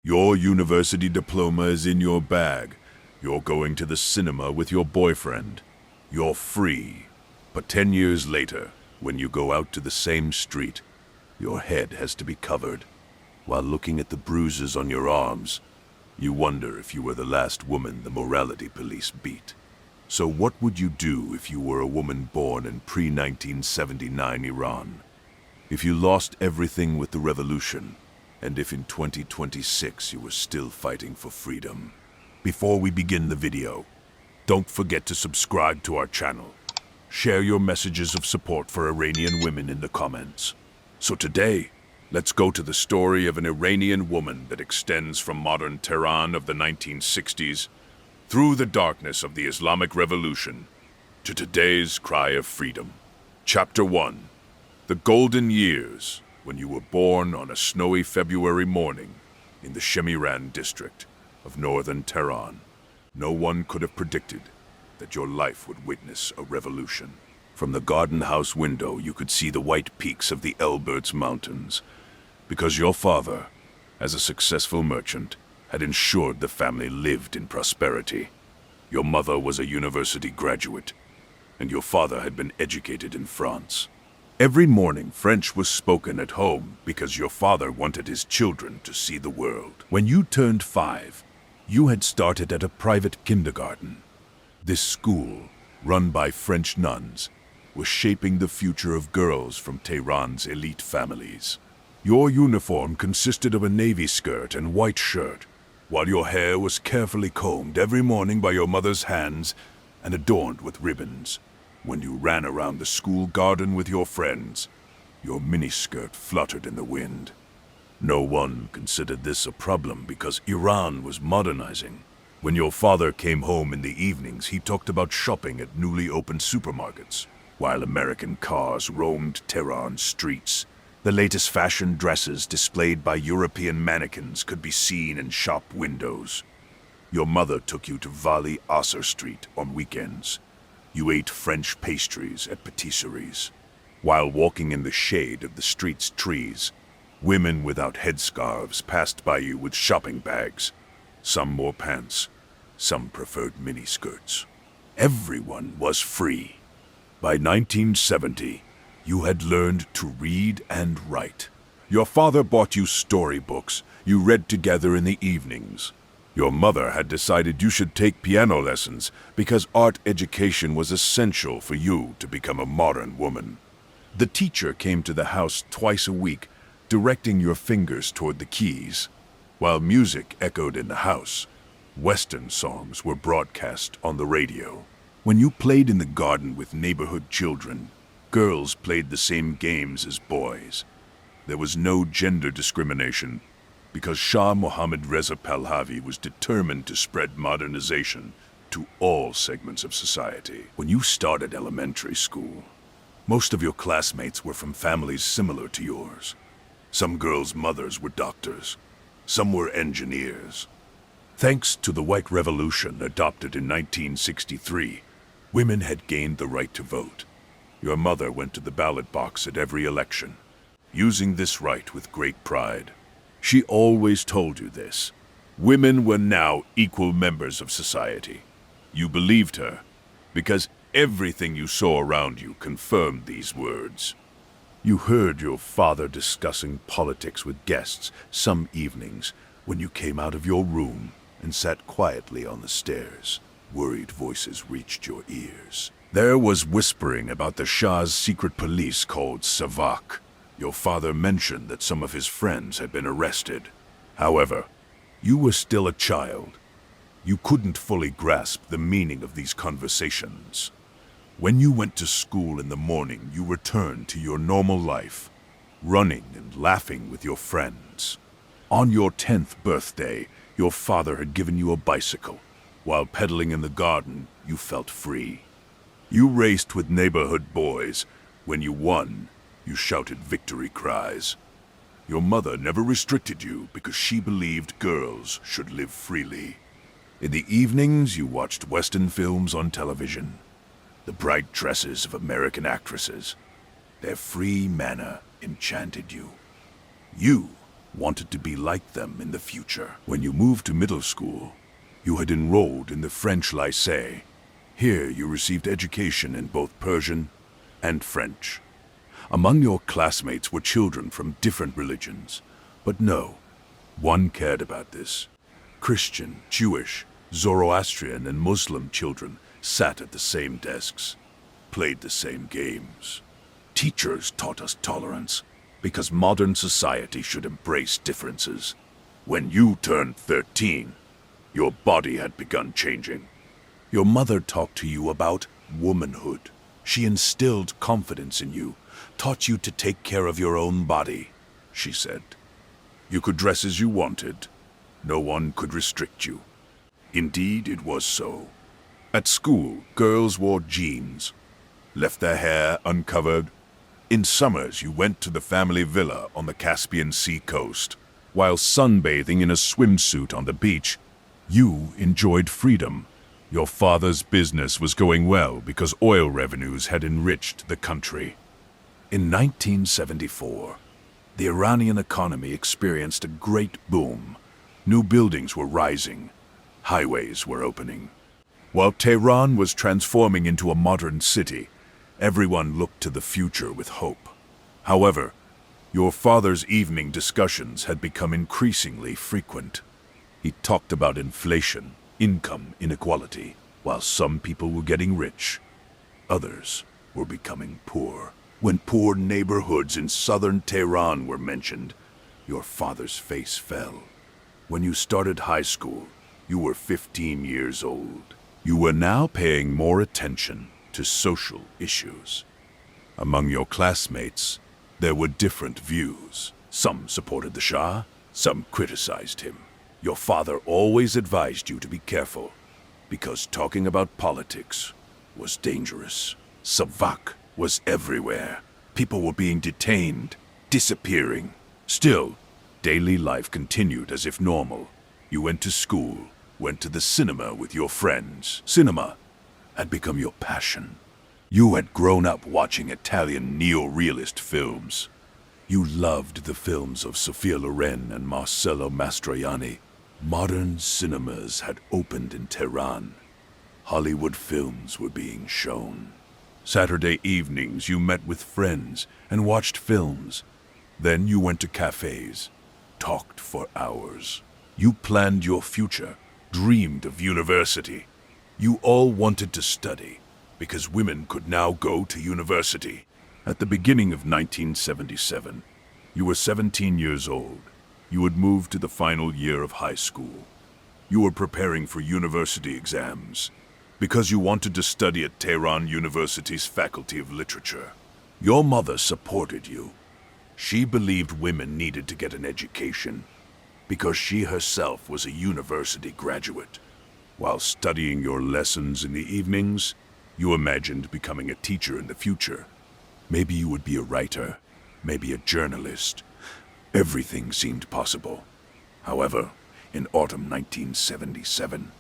Your university diploma is in your bag. You're going to the cinema with your boyfriend. You're free. But 10 years later, when you go out to the same street, your head has to be covered. While looking at the bruises on your arms, you wonder if you were the last woman the morality police beat. So what would you do if you were a woman born in pre-1979 Iran? If you lost everything with the revolution, and if in 2026 you were still fighting for freedom? Before we begin the video, don't forget to subscribe to our channel. Share your messages of support for Iranian women in the comments. So today, let's go to the story of an Iranian woman that extends from modern Tehran of the 1960s through the darkness of the Islamic Revolution to today's cry of freedom. Chapter 1. The Golden Years, when you were born on a snowy February morning in the Shemiran district of northern Tehran. No one could have predicted that your life would witness a revolution. From the garden house window, you could see the white peaks of the Elberts Mountains, because your father, as a successful merchant, had ensured the family lived in prosperity. Your mother was a university graduate, and your father had been educated in France. Every morning, French was spoken at home because your father wanted his children to see the world. When you turned 5, you had started at a private kindergarten. This school, run by French nuns, was shaping the future of girls from Tehran's elite families. Your uniform consisted of a navy skirt and white shirt, while your hair was carefully combed every morning by your mother's hands and adorned with ribbons. When you ran around the school garden with your friends, your miniskirt fluttered in the wind. No one considered this a problem because Iran was modernizing. When your father came home in the evenings, he talked about shopping at newly opened supermarkets, while American cars roamed Tehran's streets. The latest fashion dresses displayed by European mannequins could be seen in shop windows. Your mother took you to Vali Asr Street on weekends. You ate French pastries at patisseries. While walking in the shade of the street's trees, women without headscarves passed by you with shopping bags. Some wore pants, some preferred miniskirts. Everyone was free. By 1970, you had learned to read and write. Your father bought you storybooks you read together in the evenings. Your mother had decided you should take piano lessons because art education was essential for you to become a modern woman. The teacher came to the house twice a week, directing your fingers toward the keys. While music echoed in the house, Western songs were broadcast on the radio. When you played in the garden with neighborhood children, girls played the same games as boys. There was no gender discrimination because Shah Mohammad Reza Pahlavi was determined to spread modernization to all segments of society. When you started elementary school, most of your classmates were from families similar to yours. Some girls' mothers were doctors, some were engineers. Thanks to the White Revolution adopted in 1963, women had gained the right to vote. Your mother went to the ballot box at every election, using this right with great pride. She always told you this. Women were now equal members of society. You believed her, because everything you saw around you confirmed these words. You heard your father discussing politics with guests some evenings when you came out of your room and sat quietly on the stairs. Worried voices reached your ears. There was whispering about the Shah's secret police called Savak. Your father mentioned that some of his friends had been arrested. However, you were still a child. You couldn't fully grasp the meaning of these conversations. When you went to school in the morning, you returned to your normal life, running and laughing with your friends. On your 10th birthday, your father had given you a bicycle. While pedaling in the garden, you felt free. You raced with neighborhood boys. When you won, you shouted victory cries. Your mother never restricted you because she believed girls should live freely. In the evenings, you watched Western films on television. The bright dresses of American actresses. Their free manner enchanted you. You wanted to be like them in the future. When you moved to middle school, you had enrolled in the French Lycée. Here you received education in both Persian and French. Among your classmates were children from different religions, but no one cared about this. Christian, Jewish, Zoroastrian, and Muslim children sat at the same desks, played the same games. Teachers taught us tolerance because modern society should embrace differences. When you turned 13, your body had begun changing. Your mother talked to you about womanhood. She instilled confidence in you, taught you to take care of your own body, she said. You could dress as you wanted. No one could restrict you. Indeed, it was so. At school, girls wore jeans, left their hair uncovered. In summers, you went to the family villa on the Caspian Sea coast. While sunbathing in a swimsuit on the beach, you enjoyed freedom. Your father's business was going well because oil revenues had enriched the country. In 1974, the Iranian economy experienced a great boom. New buildings were rising. Highways were opening. While Tehran was transforming into a modern city, everyone looked to the future with hope. However, your father's evening discussions had become increasingly frequent. He talked about inflation, income inequality. While some people were getting rich, others were becoming poor. When poor neighborhoods in southern Tehran were mentioned, your father's face fell. When you started high school, you were 15 years old. You were now paying more attention to social issues. Among your classmates, there were different views. Some supported the Shah, some criticized him. Your father always advised you to be careful, because talking about politics was dangerous. Savak was everywhere. People were being detained, disappearing. Still, daily life continued as if normal. You went to school, went to the cinema with your friends. Cinema had become your passion. You had grown up watching Italian neo-realist films. You loved the films of Sophia Loren and Marcello Mastroianni. Modern cinemas had opened in Tehran. Hollywood films were being shown. Saturday evenings you met with friends and watched films. Then you went to cafes, talked for hours. You planned your future, dreamed of university. You all wanted to study, because women could now go to university. At the beginning of 1977, you were 17 years old. You had moved to the final year of high school. You were preparing for university exams, because you wanted to study at Tehran University's Faculty of Literature. Your mother supported you. She believed women needed to get an education, because she herself was a university graduate. While studying your lessons in the evenings, you imagined becoming a teacher in the future. Maybe you would be a writer, maybe a journalist. Everything seemed possible. However, in autumn 1977,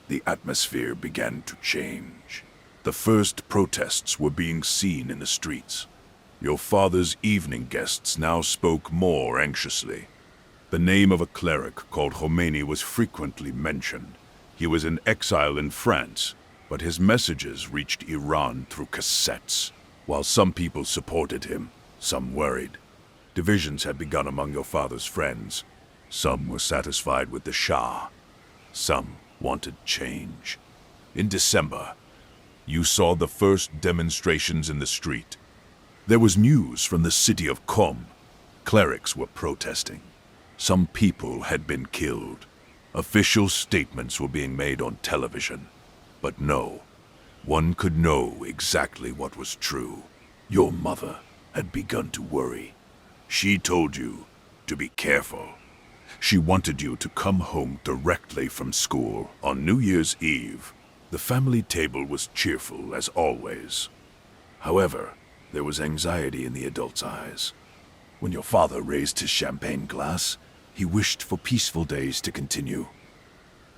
the atmosphere began to change. The first protests were being seen in the streets. Your father's evening guests now spoke more anxiously. The name of a cleric called Khomeini was frequently mentioned. He was in exile in France, but his messages reached Iran through cassettes. While some people supported him, some worried. Divisions had begun among your father's friends. Some were satisfied with the Shah. Some wanted change. In December, you saw the first demonstrations in the street. There was news from the city of Qom. Clerics were protesting. Some people had been killed. Official statements were being made on television. But no, one could know exactly what was true. Your mother had begun to worry. She told you to be careful. She wanted you to come home directly from school. On New Year's Eve, the family table was cheerful as always. However, there was anxiety in the adults' eyes. When your father raised his champagne glass, he wished for peaceful days to continue.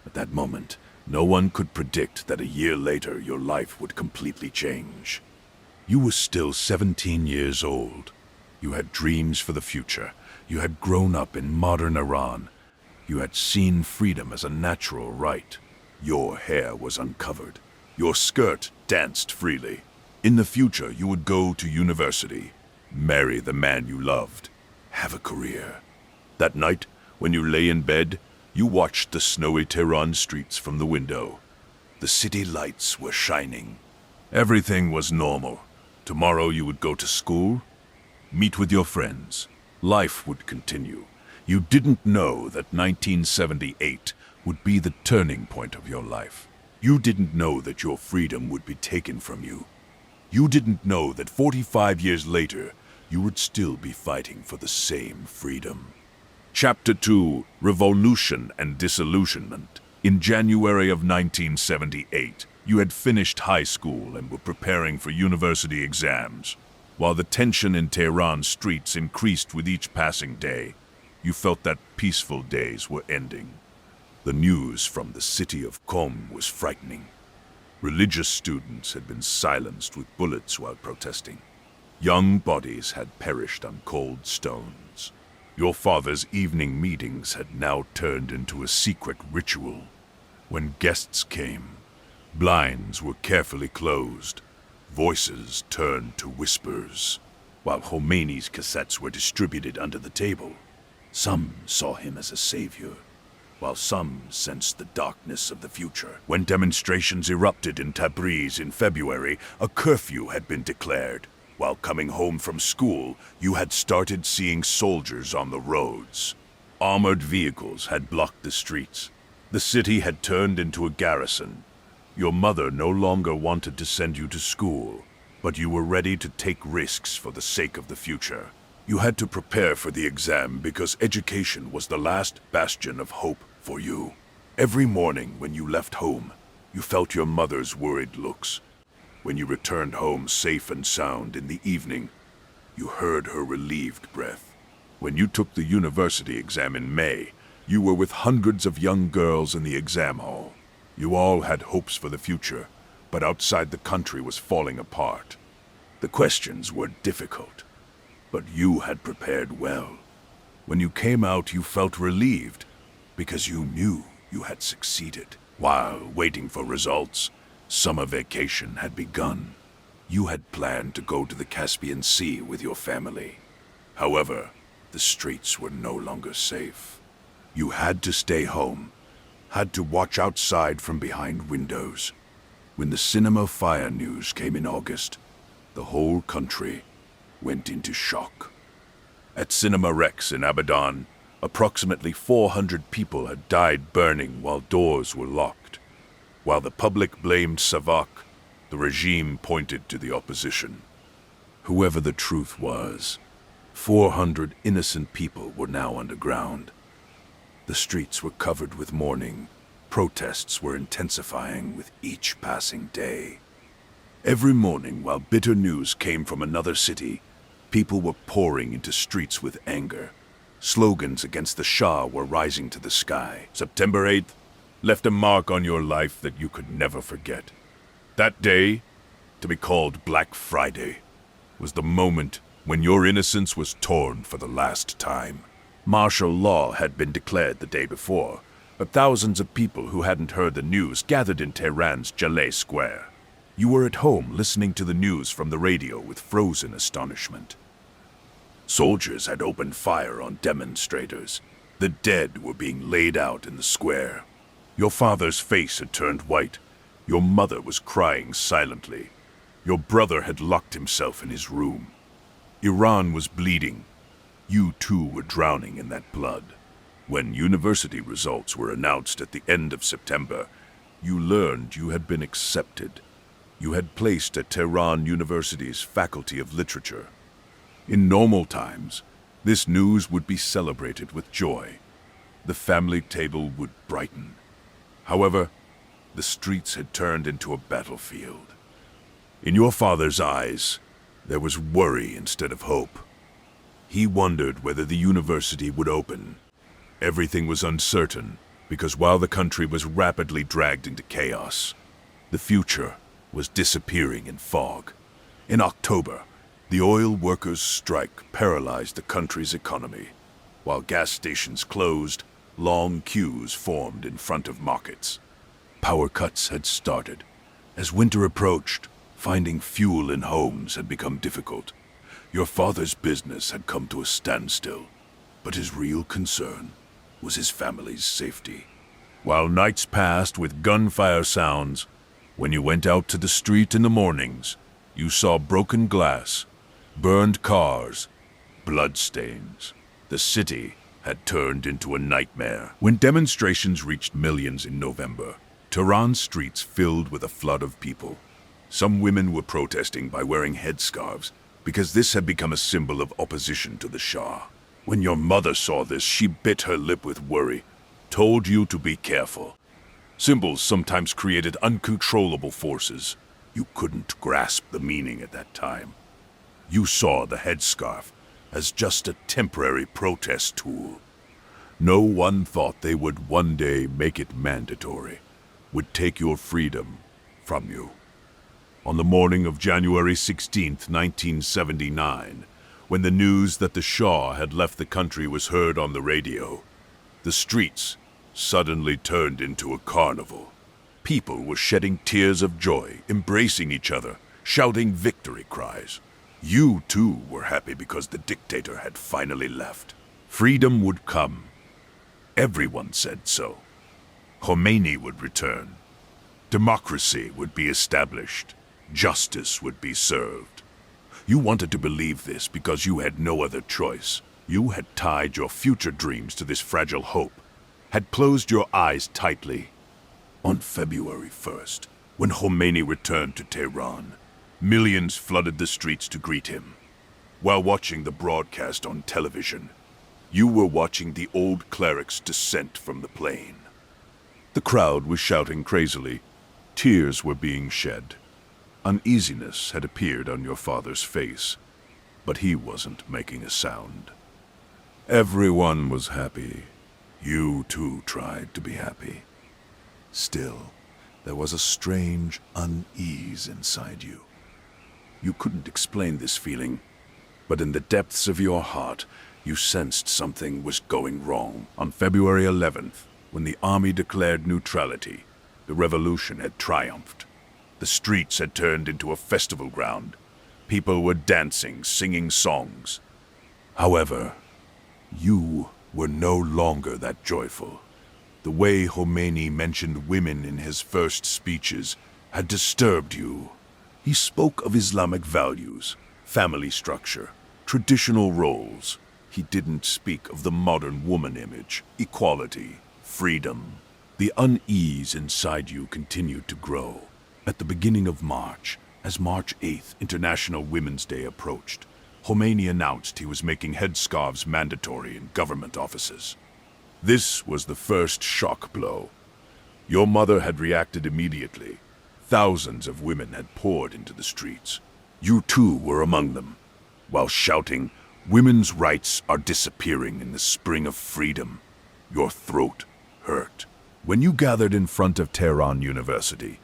At that moment, no one could predict that a year later your life would completely change. You were still 17 years old. You had dreams for the future, You had grown up in modern Iran. You had seen freedom as a natural right. Your hair was uncovered. Your skirt danced freely. In the future, you would go to university, marry the man you loved, have a career. That night, when you lay in bed, you watched the snowy Tehran streets from the window. The city lights were shining. Everything was normal. Tomorrow you would go to school, meet with your friends. Life would continue. You didn't know that 1978 would be the turning point of your life. You didn't know that your freedom would be taken from you. You didn't know that 45 years later, you would still be fighting for the same freedom. Chapter 2, Revolution and Disillusionment. In January of 1978, you had finished high school and were preparing for university exams. While the tension in Tehran streets increased with each passing day, you felt that peaceful days were ending. The news from the city of Qom was frightening. Religious students had been silenced with bullets while protesting. Young bodies had perished on cold stones. Your father's evening meetings had now turned into a secret ritual. When guests came, blinds were carefully closed. Voices turned to whispers. While Khomeini's cassettes were distributed under the table, some saw him as a savior, while some sensed the darkness of the future. When demonstrations erupted in Tabriz in February, a curfew had been declared. While coming home from school, you had started seeing soldiers on the roads. Armored vehicles had blocked the streets. The city had turned into a garrison. Your mother no longer wanted to send you to school, but you were ready to take risks for the sake of the future. You had to prepare for the exam because education was the last bastion of hope for you. Every morning when you left home, you felt your mother's worried looks. When you returned home safe and sound in the evening, you heard her relieved breath. When you took the university exam in May, you were with hundreds of young girls in the exam hall. You all had hopes for the future, but outside the country was falling apart. The questions were difficult, but you had prepared well. When you came out, you felt relieved because you knew you had succeeded. While waiting for results, summer vacation had begun. You had planned to go to the Caspian Sea with your family. However, the streets were no longer safe. You had to stay home, had to watch outside from behind windows. When the cinema fire news came in August, the whole country went into shock. At Cinema Rex in Abadan, approximately 400 people had died burning while doors were locked. While the public blamed Savak, the regime pointed to the opposition. Whoever the truth was, 400 innocent people were now underground. The streets were covered with mourning. Protests were intensifying with each passing day. Every morning, while bitter news came from another city, people were pouring into streets with anger. Slogans against the Shah were rising to the sky. September 8th left a mark on your life that you could never forget. That day, to be called Black Friday, was the moment when your innocence was torn for the last time. Martial law had been declared the day before, but thousands of people who hadn't heard the news gathered in Tehran's Jaleh Square. You were at home listening to the news from the radio with frozen astonishment. Soldiers had opened fire on demonstrators. The dead were being laid out in the square. Your father's face had turned white. Your mother was crying silently. Your brother had locked himself in his room. Iran was bleeding. You too were drowning in that blood. When university results were announced at the end of September, you learned you had been accepted. You had placed at Tehran University's Faculty of Literature. In normal times, this news would be celebrated with joy. The family table would brighten. However, the streets had turned into a battlefield. In your father's eyes, there was worry instead of hope. He wondered whether the university would open. Everything was uncertain, because while the country was rapidly dragged into chaos, the future was disappearing in fog. In October, the oil workers' strike paralyzed the country's economy. While gas stations closed, long queues formed in front of markets. Power cuts had started. As winter approached, finding fuel in homes had become difficult. Your father's business had come to a standstill, but his real concern was his family's safety. While nights passed with gunfire sounds, when you went out to the street in the mornings, you saw broken glass, burned cars, bloodstains. The city had turned into a nightmare. When demonstrations reached millions in November, Tehran's streets filled with a flood of people. Some women were protesting by wearing headscarves because this had become a symbol of opposition to the Shah. When your mother saw this, she bit her lip with worry, told you to be careful. Symbols sometimes created uncontrollable forces. You couldn't grasp the meaning at that time. You saw the headscarf as just a temporary protest tool. No one thought they would one day make it mandatory, would take your freedom from you. On the morning of January 16th, 1979, when the news that the Shah had left the country was heard on the radio, the streets suddenly turned into a carnival. People were shedding tears of joy, embracing each other, shouting victory cries. You, too, were happy because the dictator had finally left. Freedom would come. Everyone said so. Khomeini would return. Democracy would be established. Justice would be served. You wanted to believe this because you had no other choice. You had tied your future dreams to this fragile hope, had closed your eyes tightly. On February 1st, when Khomeini returned to Tehran, millions flooded the streets to greet him. While watching the broadcast on television, you were watching the old cleric's descent from the plane. The crowd was shouting crazily. Tears were being shed. Uneasiness had appeared on your father's face, but he wasn't making a sound. Everyone was happy. You, too, tried to be happy. Still, there was a strange unease inside you. You couldn't explain this feeling, but in the depths of your heart, you sensed something was going wrong. On February 11th, when the army declared neutrality, the revolution had triumphed. The streets had turned into a festival ground. People were dancing, singing songs. However, you were no longer that joyful. The way Khomeini mentioned women in his first speeches had disturbed you. He spoke of Islamic values, family structure, traditional roles. He didn't speak of the modern woman image, equality, freedom. The unease inside you continued to grow. At the beginning of March, as March 8th, International Women's Day approached, Khomeini announced he was making headscarves mandatory in government offices. This was the first shock blow. Your mother had reacted immediately. Thousands of women had poured into the streets. You too were among them, while shouting, "Women's rights are disappearing in the spring of freedom." Your throat hurt. When you gathered in front of Tehran University,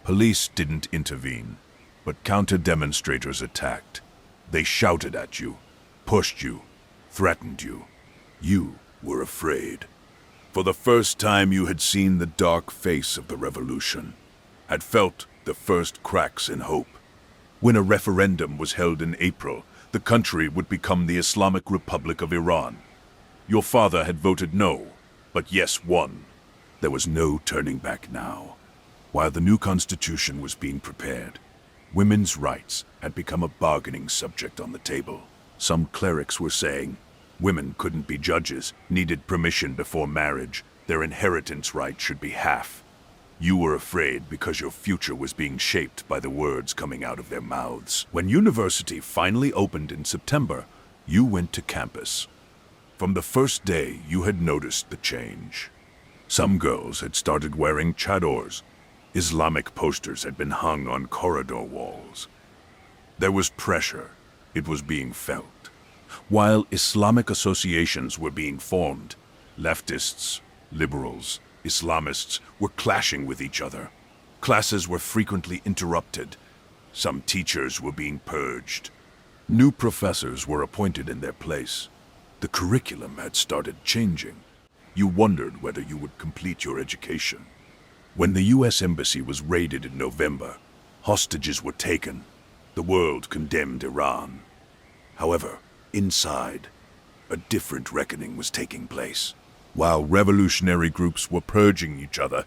police didn't intervene, but counter-demonstrators attacked. They shouted at you, pushed you, threatened you. You were afraid. For the first time you had seen the dark face of the revolution, had felt the first cracks in hope. When a referendum was held in April, the country would become the Islamic Republic of Iran. Your father had voted no, but yes won. There was no turning back now. While the new constitution was being prepared, women's rights had become a bargaining subject on the table. Some clerics were saying women couldn't be judges, needed permission before marriage, their inheritance right should be half. You were afraid because your future was being shaped by the words coming out of their mouths. When university finally opened in September, you went to campus. From the first day, you had noticed the change. Some girls had started wearing chadors. Islamic posters had been hung on corridor walls. There was pressure. It was being felt. While Islamic associations were being formed, leftists, liberals, Islamists were clashing with each other. Classes were frequently interrupted. Some teachers were being purged. New professors were appointed in their place. The curriculum had started changing. You wondered whether you would complete your education. When the U.S. Embassy was raided in November, hostages were taken. The world condemned Iran. However, inside, a different reckoning was taking place. While revolutionary groups were purging each other,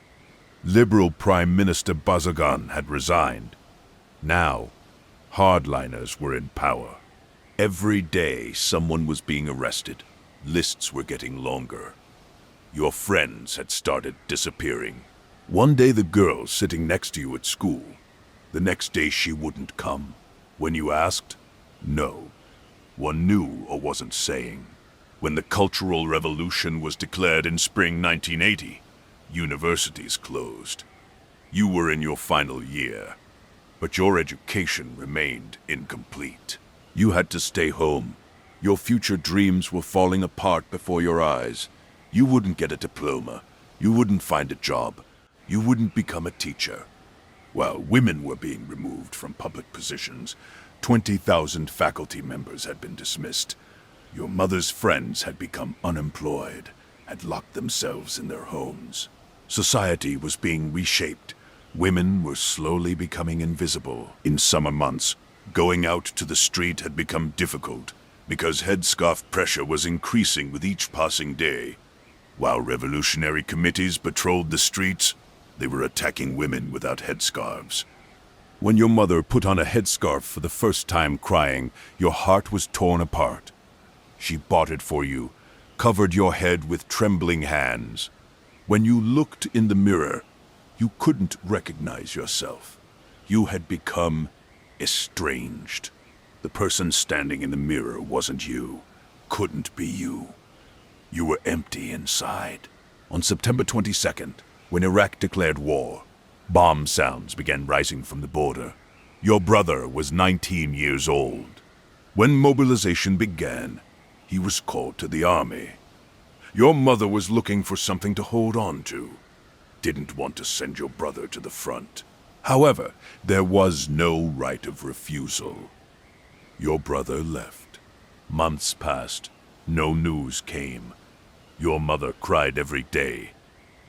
Liberal Prime Minister Barzani had resigned. Now, hardliners were in power. Every day, someone was being arrested. Lists were getting longer. Your friends had started disappearing. One day the girl sitting next to you at school. The next day she wouldn't come. When you asked, no. One knew or wasn't saying. When the Cultural Revolution was declared in spring 1980, universities closed. You were in your final year, but your education remained incomplete. You had to stay home. Your future dreams were falling apart before your eyes. You wouldn't get a diploma. You wouldn't find a job. You wouldn't become a teacher. While women were being removed from public positions, 20,000 faculty members had been dismissed. Your mother's friends had become unemployed, had locked themselves in their homes. Society was being reshaped. Women were slowly becoming invisible. In summer months, going out to the street had become difficult because headscarf pressure was increasing with each passing day. While revolutionary committees patrolled the streets, they were attacking women without headscarves. When your mother put on a headscarf for the first time crying, your heart was torn apart. She bought it for you, covered your head with trembling hands. When you looked in the mirror, you couldn't recognize yourself. You had become estranged. The person standing in the mirror wasn't you, couldn't be you. You were empty inside. On September 22nd, when Iraq declared war, bomb sounds began rising from the border. Your brother was 19 years old. When mobilization began, he was called to the army. Your mother was looking for something to hold on to. Didn't want to send your brother to the front. However, there was no right of refusal. Your brother left. Months passed. No news came. Your mother cried every day.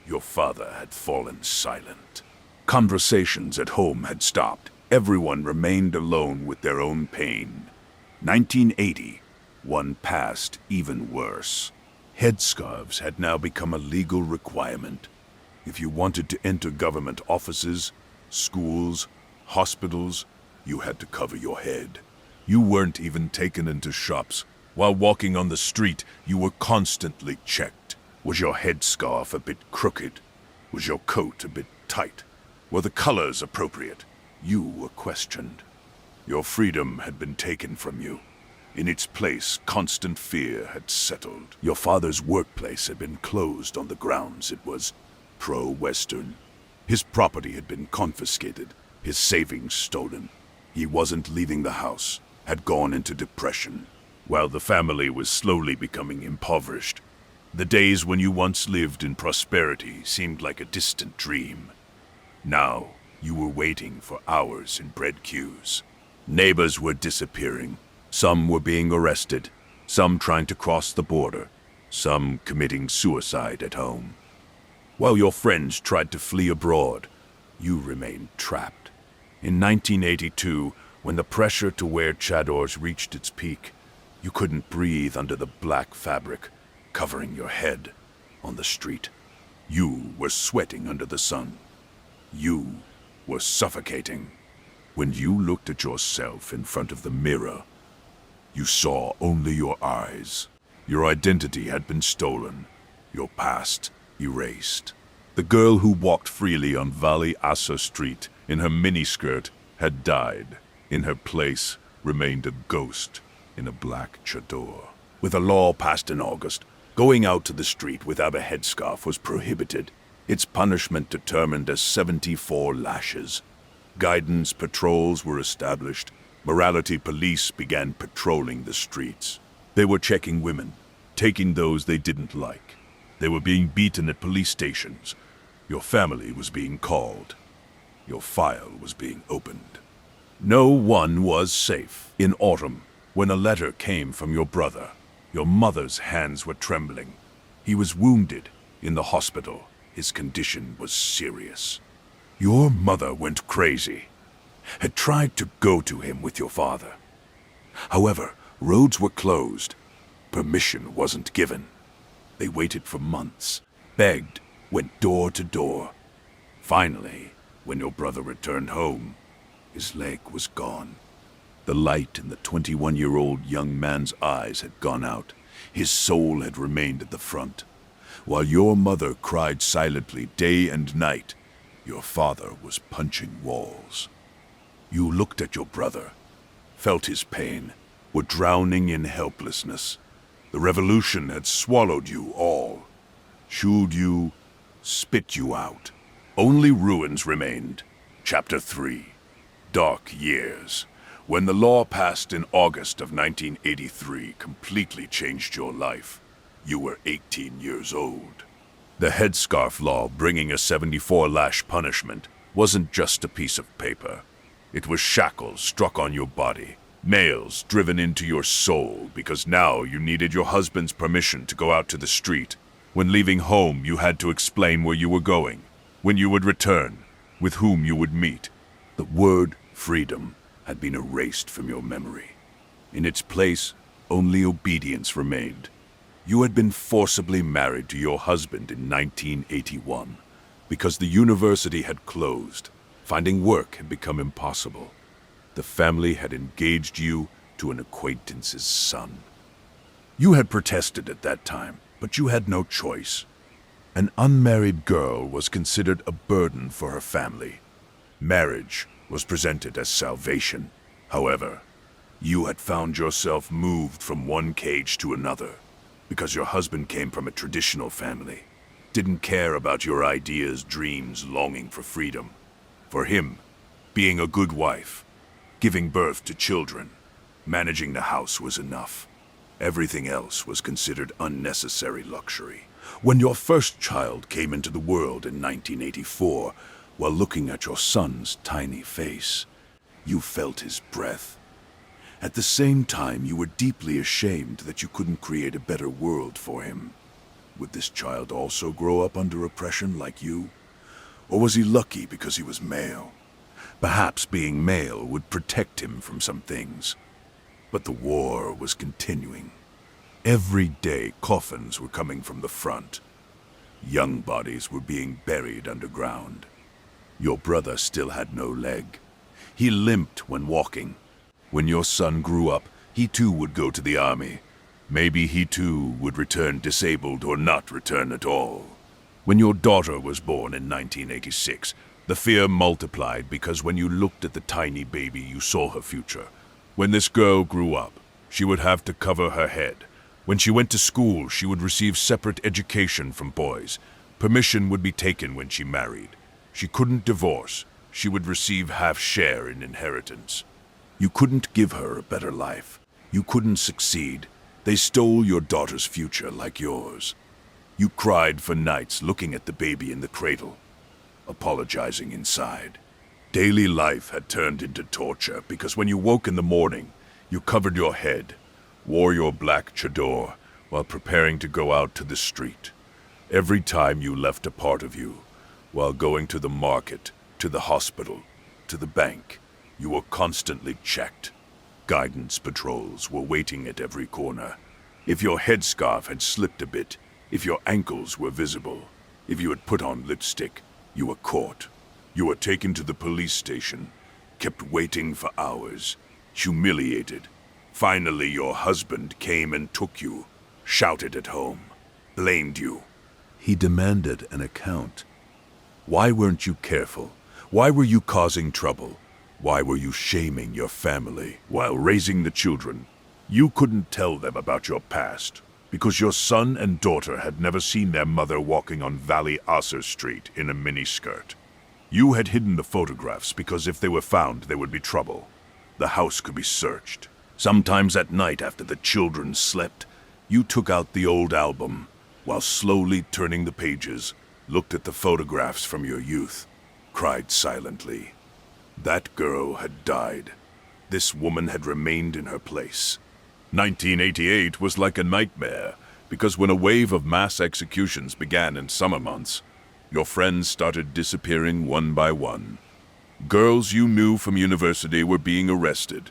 Your father had fallen silent. Conversations at home had stopped. Everyone remained alone with their own pain. 1980, one passed even worse. Headscarves had now become a legal requirement. If you wanted to enter government offices, schools, hospitals, you had to cover your head. You weren't even taken into shops. While walking on the street, you were constantly checked. Was your headscarf a bit crooked? Was your coat a bit tight? Were the colors appropriate? You were questioned. Your freedom had been taken from you. In its place, constant fear had settled. Your father's workplace had been closed on the grounds it was pro-Western. His property had been confiscated, his savings stolen. He wasn't leaving the house, had gone into depression. While the family was slowly becoming impoverished, the days when you once lived in prosperity seemed like a distant dream. Now, you were waiting for hours in bread queues. Neighbors were disappearing. Some were being arrested, some trying to cross the border, some committing suicide at home. While your friends tried to flee abroad, you remained trapped. In 1982, when the pressure to wear chadors reached its peak, you couldn't breathe under the black fabric covering your head on the street. You were sweating under the sun. You were suffocating. When you looked at yourself in front of the mirror, you saw only your eyes. Your identity had been stolen, your past erased. The girl who walked freely on Valley Assa Street in her miniskirt had died. In her place remained a ghost in a black chador. With a law passed in August, going out to the street without a headscarf was prohibited. Its punishment determined as 74 lashes. Guidance patrols were established. Morality police began patrolling the streets. They were checking women, taking those they didn't like. They were being beaten at police stations. Your family was being called. Your file was being opened. No one was safe. In autumn, when a letter came from your brother, Your mother's hands were trembling. He was wounded in the hospital. His condition was serious. Your mother went crazy, had tried to go to him with your father. However, roads were closed. Permission wasn't given. They waited for months, begged, went door to door. Finally, when your brother returned home, his leg was gone. The light in the 21-year-old young man's eyes had gone out. His soul had remained at the front. While your mother cried silently day and night, your father was punching walls. You looked at your brother, felt his pain, were drowning in helplessness. The revolution had swallowed you all, chewed you, spit you out. Only ruins remained. Chapter 3. Dark Years. When the law passed in August of 1983 completely changed your life, you were 18 years old. The headscarf law, bringing a 74-lash punishment, wasn't just a piece of paper. It was shackles struck on your body, nails driven into your soul, because now you needed your husband's permission to go out to the street. When leaving home, you had to explain where you were going, when you would return, with whom you would meet. The word freedom had been erased from your memory. In its place, only obedience remained. You had been forcibly married to your husband in 1981 because the university had closed. Finding work had become impossible. The family had engaged you to an acquaintance's son. You had protested at that time, but you had no choice. An unmarried girl was considered a burden for her family. Marriage was presented as salvation. However, you had found yourself moved from one cage to another because your husband came from a traditional family, didn't care about your ideas, dreams, longing for freedom. For him, being a good wife, giving birth to children, managing the house was enough. Everything else was considered unnecessary luxury. When your first child came into the world in 1984, while looking at your son's tiny face, you felt his breath. At the same time, you were deeply ashamed that you couldn't create a better world for him. Would this child also grow up under oppression like you? Or was he lucky because he was male? Perhaps being male would protect him from some things. But the war was continuing. Every day, coffins were coming from the front. Young bodies were being buried underground. Your brother still had no leg. He limped when walking. When your son grew up, he too would go to the army. Maybe he too would return disabled or not return at all. When your daughter was born in 1986, the fear multiplied because when you looked at the tiny baby, you saw her future. When this girl grew up, she would have to cover her head. When she went to school, she would receive separate education from boys. Permission would be taken when she married. She couldn't divorce. She would receive half share in inheritance. You couldn't give her a better life. You couldn't succeed. They stole your daughter's future like yours. You cried for nights looking at the baby in the cradle, apologizing inside. Daily life had turned into torture because when you woke in the morning, you covered your head, wore your black chador while preparing to go out to the street. Every time you left a part of you, while going to the market, to the hospital, to the bank, you were constantly checked. Guidance patrols were waiting at every corner. If your headscarf had slipped a bit, if your ankles were visible, if you had put on lipstick, you were caught. You were taken to the police station, kept waiting for hours, humiliated. Finally, your husband came and took you, shouted at home, blamed you. He demanded an account. Why weren't you careful? Why were you causing trouble? Why were you shaming your family while raising the children? You couldn't tell them about your past because your son and daughter had never seen their mother walking on Valley Osser Street in a miniskirt. You had hidden the photographs because if they were found, there would be trouble. The house could be searched. Sometimes at night after the children slept, you took out the old album, while slowly turning the pages, looked at the photographs from your youth, cried silently. That girl had died. This woman had remained in her place. 1988 was like a nightmare, because when a wave of mass executions began in summer months, your friends started disappearing one by one. Girls you knew from university were being arrested,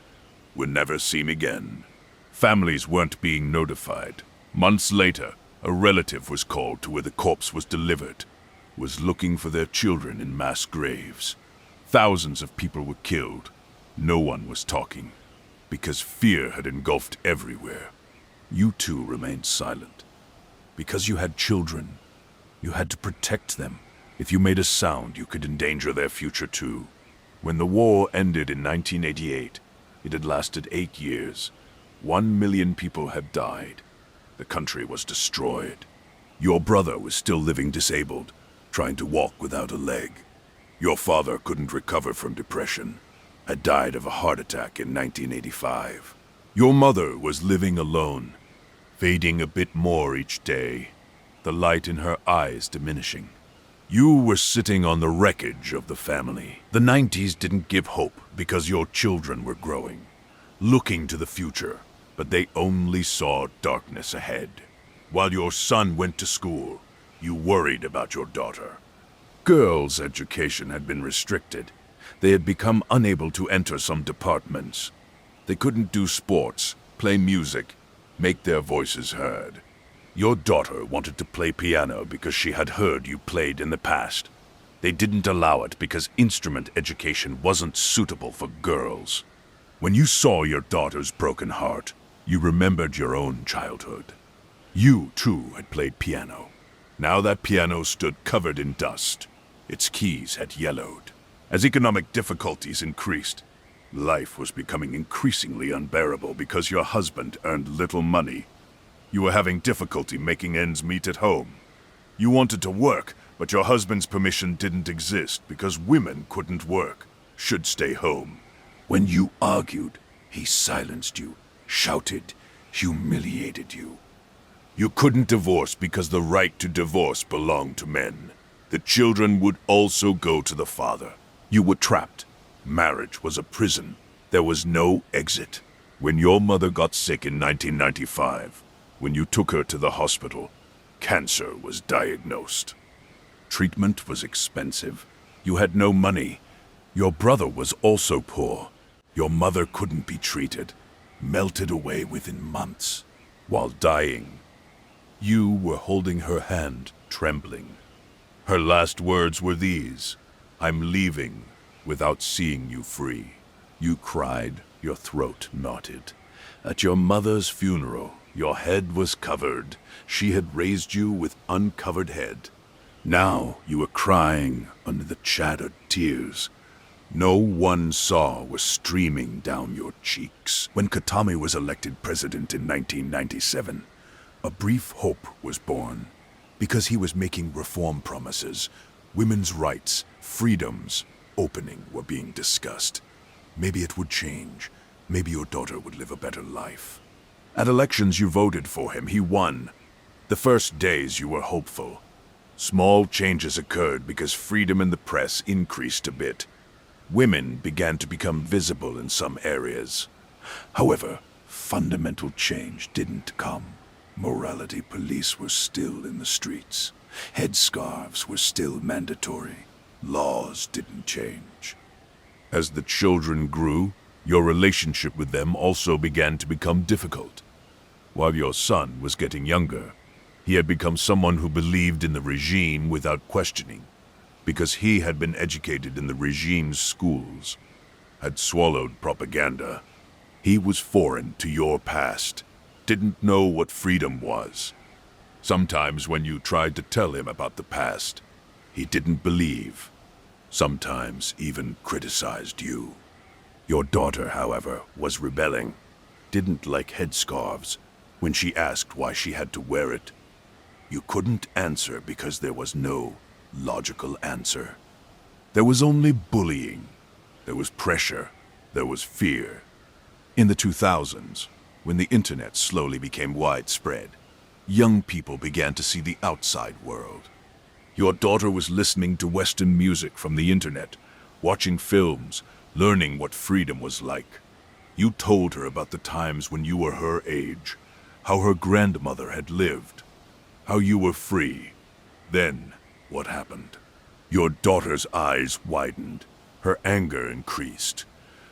would never seen again. Families weren't being notified. Months later, a relative was called to where the corpse was delivered, was looking for their children in mass graves. Thousands of people were killed. No one was talking, because fear had engulfed everywhere. You too remained silent. Because you had children, you had to protect them. If you made a sound, you could endanger their future too. When the war ended in 1988, it had lasted 8 years. 1 million people had died. The country was destroyed. Your brother was still living disabled, trying to walk without a leg. Your father couldn't recover from depression, had died of a heart attack in 1985. Your mother was living alone, fading a bit more each day, the light in her eyes diminishing. You were sitting on the wreckage of the family. The 90s didn't give hope because your children were growing, looking to the future, but they only saw darkness ahead. While your son went to school, you worried about your daughter. Girls' education had been restricted. They had become unable to enter some departments. They couldn't do sports, play music, make their voices heard. Your daughter wanted to play piano because she had heard you played in the past. They didn't allow it because instrument education wasn't suitable for girls. When you saw your daughter's broken heart, you remembered your own childhood. You, too, had played piano. Now that piano stood covered in dust. Its keys had yellowed. As economic difficulties increased, life was becoming increasingly unbearable because your husband earned little money. You were having difficulty making ends meet at home. You wanted to work, but your husband's permission didn't exist because women couldn't work, should stay home. When you argued, he silenced you, shouted, humiliated you. You couldn't divorce because the right to divorce belonged to men. The children would also go to the father. You were trapped. Marriage was a prison. There was no exit. When your mother got sick in 1995, when you took her to the hospital, cancer was diagnosed. Treatment was expensive. You had no money. Your brother was also poor. Your mother couldn't be treated, melted away within months. While dying, you were holding her hand, trembling. Her last words were these: "I'm leaving without seeing you free." You cried, your throat knotted. At your mother's funeral, your head was covered. She had raised you with uncovered head. Now you were crying under the shattered tears. No one saw was streaming down your cheeks. When Katami was elected president in 1997, a brief hope was born. Because he was making reform promises, women's rights, freedoms, opening were being discussed. Maybe it would change. Maybe your daughter would live a better life. At elections you voted for him. He won. The first days you were hopeful. Small changes occurred because freedom in the press increased a bit. Women began to become visible in some areas. However, fundamental change didn't come. Morality police were still in the streets. Headscarves were still mandatory. Laws didn't change. As the children grew, your relationship with them also began to become difficult. While your son was getting younger, he had become someone who believed in the regime without questioning, because he had been educated in the regime's schools, had swallowed propaganda. He was foreign to your past, didn't know what freedom was. Sometimes when you tried to tell him about the past, he didn't believe. Sometimes even criticized you. Your daughter, however, was rebelling, didn't like headscarves. When she asked why she had to wear it, you couldn't answer because there was no logical answer. There was only bullying. There was pressure. There was fear. In the 2000s, when the internet slowly became widespread, young people began to see the outside world. Your daughter was listening to Western music from the internet, watching films, learning what freedom was like. You told her about the times when you were her age, how her grandmother had lived, how you were free. Then, what happened? Your daughter's eyes widened. Her anger increased.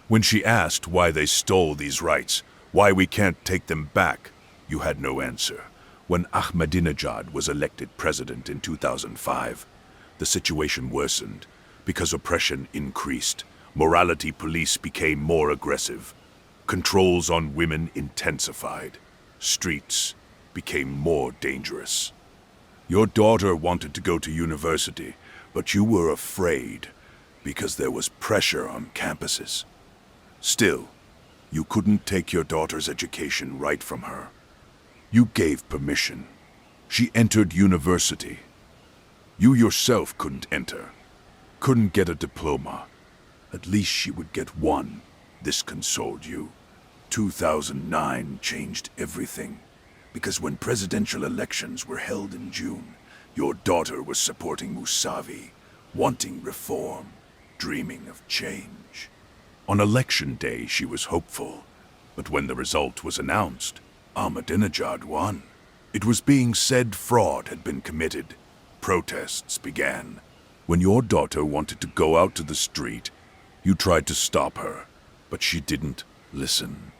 When she asked why they stole these rights, why we can't take them back, you had no answer. When Ahmadinejad was elected president in 2005, the situation worsened because oppression increased. Morality police became more aggressive. Controls on women intensified. Streets became more dangerous. Your daughter wanted to go to university, but you were afraid because there was pressure on campuses. Still, you couldn't take your daughter's education right from her. You gave permission. She entered university. You yourself couldn't enter, couldn't get a diploma. At least she would get one. This consoled you. 2009 changed everything, because when presidential elections were held in June, your daughter was supporting Mousavi, wanting reform, dreaming of change. On election day, she was hopeful, but when the result was announced, Ahmadinejad won. It was being said fraud had been committed. Protests began. When your daughter wanted to go out to the street, you tried to stop her, but she didn't listen.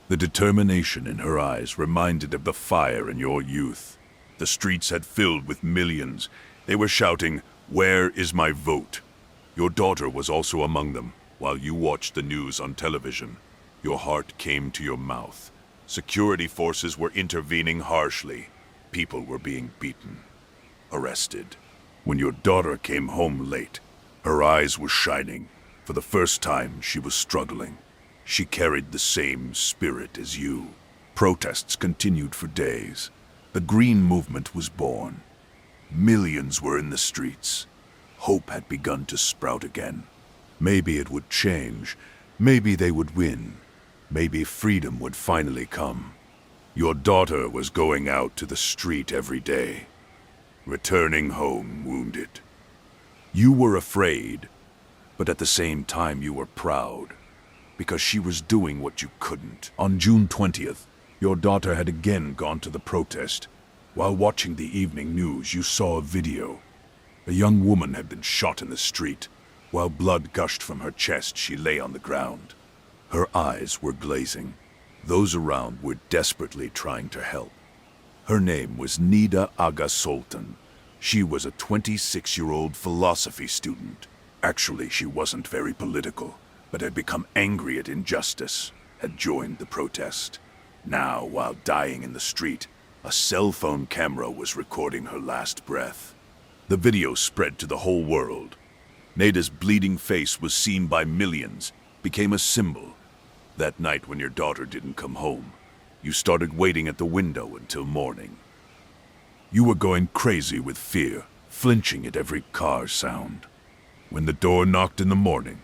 The determination in her eyes reminded of the fire in your youth. The streets had filled with millions. They were shouting, "Where is my vote?" Your daughter was also among them. While you watched the news on television, your heart came to your mouth. Security forces were intervening harshly. People were being beaten, arrested. When your daughter came home late, her eyes were shining. For the first time, she was struggling. She carried the same spirit as you. Protests continued for days. The Green Movement was born. Millions were in the streets. Hope had begun to sprout again. Maybe it would change. Maybe they would win. Maybe freedom would finally come. Your daughter was going out to the street every day, returning home wounded. You were afraid, but at the same time you were proud, because she was doing what you couldn't. On June 20th, your daughter had again gone to the protest. While watching the evening news, you saw a video. A young woman had been shot in the street. While blood gushed from her chest, she lay on the ground. Her eyes were glazing. Those around were desperately trying to help. Her name was Nida Aga Sultan. She was a 26-year-old philosophy student. Actually, she wasn't very political, but had become angry at injustice, had joined the protest. Now, while dying in the street, a cell phone camera was recording her last breath. The video spread to the whole world. Nada's bleeding face was seen by millions, became a symbol. That night when your daughter didn't come home, you started waiting at the window until morning. You were going crazy with fear, flinching at every car sound. When the door knocked in the morning,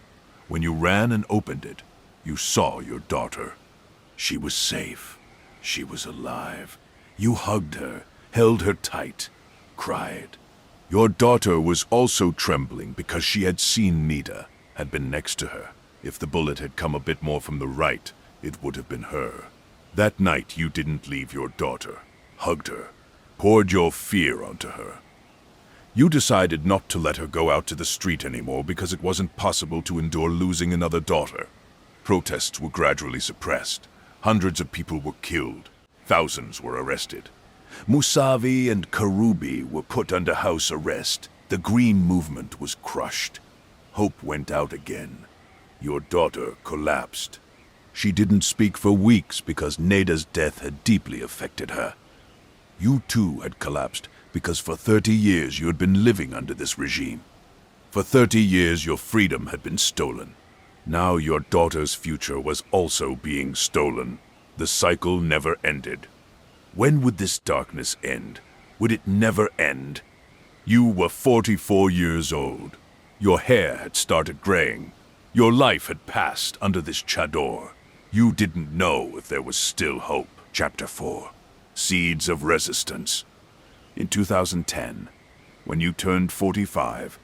when you ran and opened it, you saw your daughter. She was safe. She was alive. You hugged her, held her tight, cried. Your daughter was also trembling because she had seen Nida, had been next to her. If the bullet had come a bit more from the right, it would have been her. That night you didn't leave your daughter, hugged her, poured your fear onto her. You decided not to let her go out to the street anymore because it wasn't possible to endure losing another daughter. Protests were gradually suppressed. Hundreds of people were killed. Thousands were arrested. Mousavi and Karoubi were put under house arrest. The Green Movement was crushed. Hope went out again. Your daughter collapsed. She didn't speak for weeks because Nada's death had deeply affected her. You too had collapsed because for 30 years you had been living under this regime. For 30 years your freedom had been stolen. Now your daughter's future was also being stolen. The cycle never ended. When would this darkness end? Would it never end? You were 44 years old. Your hair had started graying. Your life had passed under this chador. You didn't know if there was still hope. Chapter 4. Seeds of Resistance. In 2010, when you turned 45,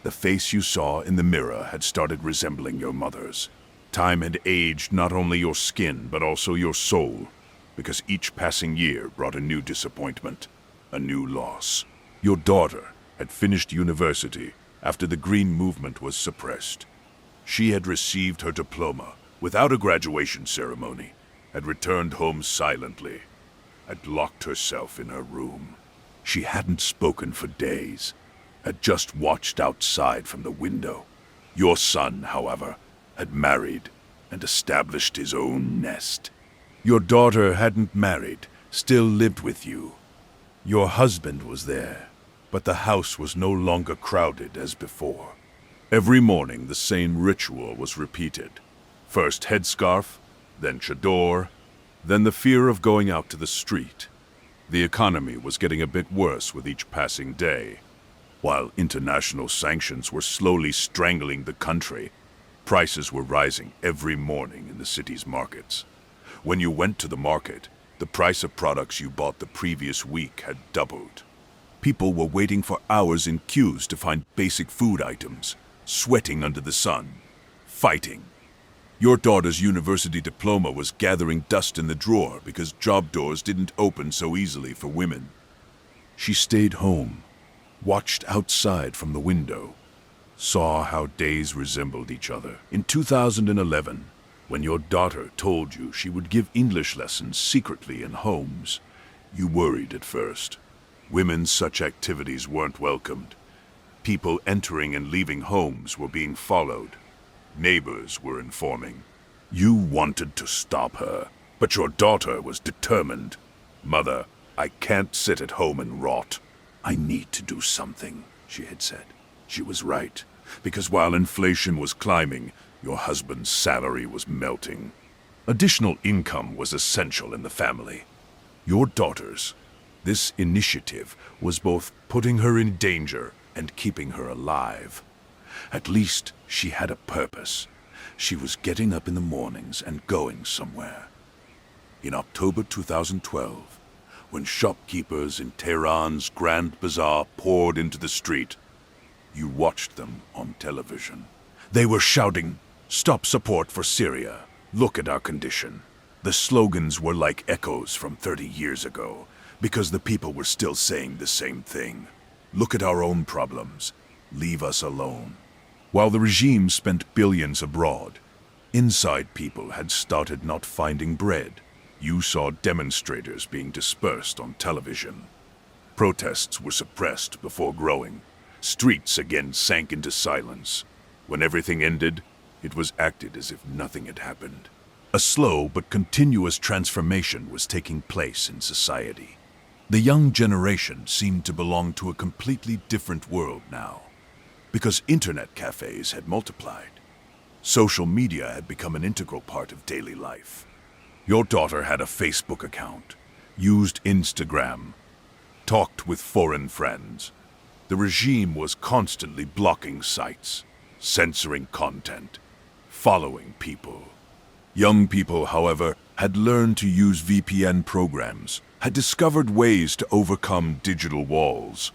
the face you saw in the mirror had started resembling your mother's. Time had aged not only your skin, but also your soul, because each passing year brought a new disappointment, a new loss. Your daughter had finished university after the Green Movement was suppressed. She had received her diploma without a graduation ceremony, had returned home silently, had locked herself in her room. She hadn't spoken for days, had just watched outside from the window. Your son, however, had married and established his own nest. Your daughter hadn't married, still lived with you. Your husband was there, but the house was no longer crowded as before. Every morning the same ritual was repeated. First headscarf, then chador, then the fear of going out to the street. The economy was getting a bit worse with each passing day. While international sanctions were slowly strangling the country, prices were rising every morning in the city's markets. When you went to the market, the price of products you bought the previous week had doubled. People were waiting for hours in queues to find basic food items, sweating under the sun, fighting. Your daughter's university diploma was gathering dust in the drawer because job doors didn't open so easily for women. She stayed home, watched outside from the window, saw how days resembled each other. In 2011, when your daughter told you she would give English lessons secretly in homes, you worried at first. Women's such activities weren't welcomed. People entering and leaving homes were being followed. Neighbors were informing. You wanted to stop her, but your daughter was determined. Mother, I can't sit at home and rot. I need to do something, she had said. She was right, because while inflation was climbing, your husband's salary was melting. Additional income was essential in the family. Your daughter's. This initiative was both putting her in danger and keeping her alive. At least she had a purpose. She was getting up in the mornings and going somewhere. In October 2012, when shopkeepers in Tehran's Grand Bazaar poured into the street, you watched them on television. They were shouting, "Stop support for Syria. Look at our condition." The slogans were like echoes from 30 years ago, because the people were still saying the same thing. Look at our own problems. Leave us alone. While the regime spent billions abroad, inside people had started not finding bread. You saw demonstrators being dispersed on television. Protests were suppressed before growing. Streets again sank into silence. When everything ended, it was acted as if nothing had happened. A slow but continuous transformation was taking place in society. The young generation seemed to belong to a completely different world now, because internet cafes had multiplied. Social media had become an integral part of daily life. Your daughter had a Facebook account, used Instagram, talked with foreign friends. The regime was constantly blocking sites, censoring content, following people. Young people, however, had learned to use VPN programs, had discovered ways to overcome digital walls.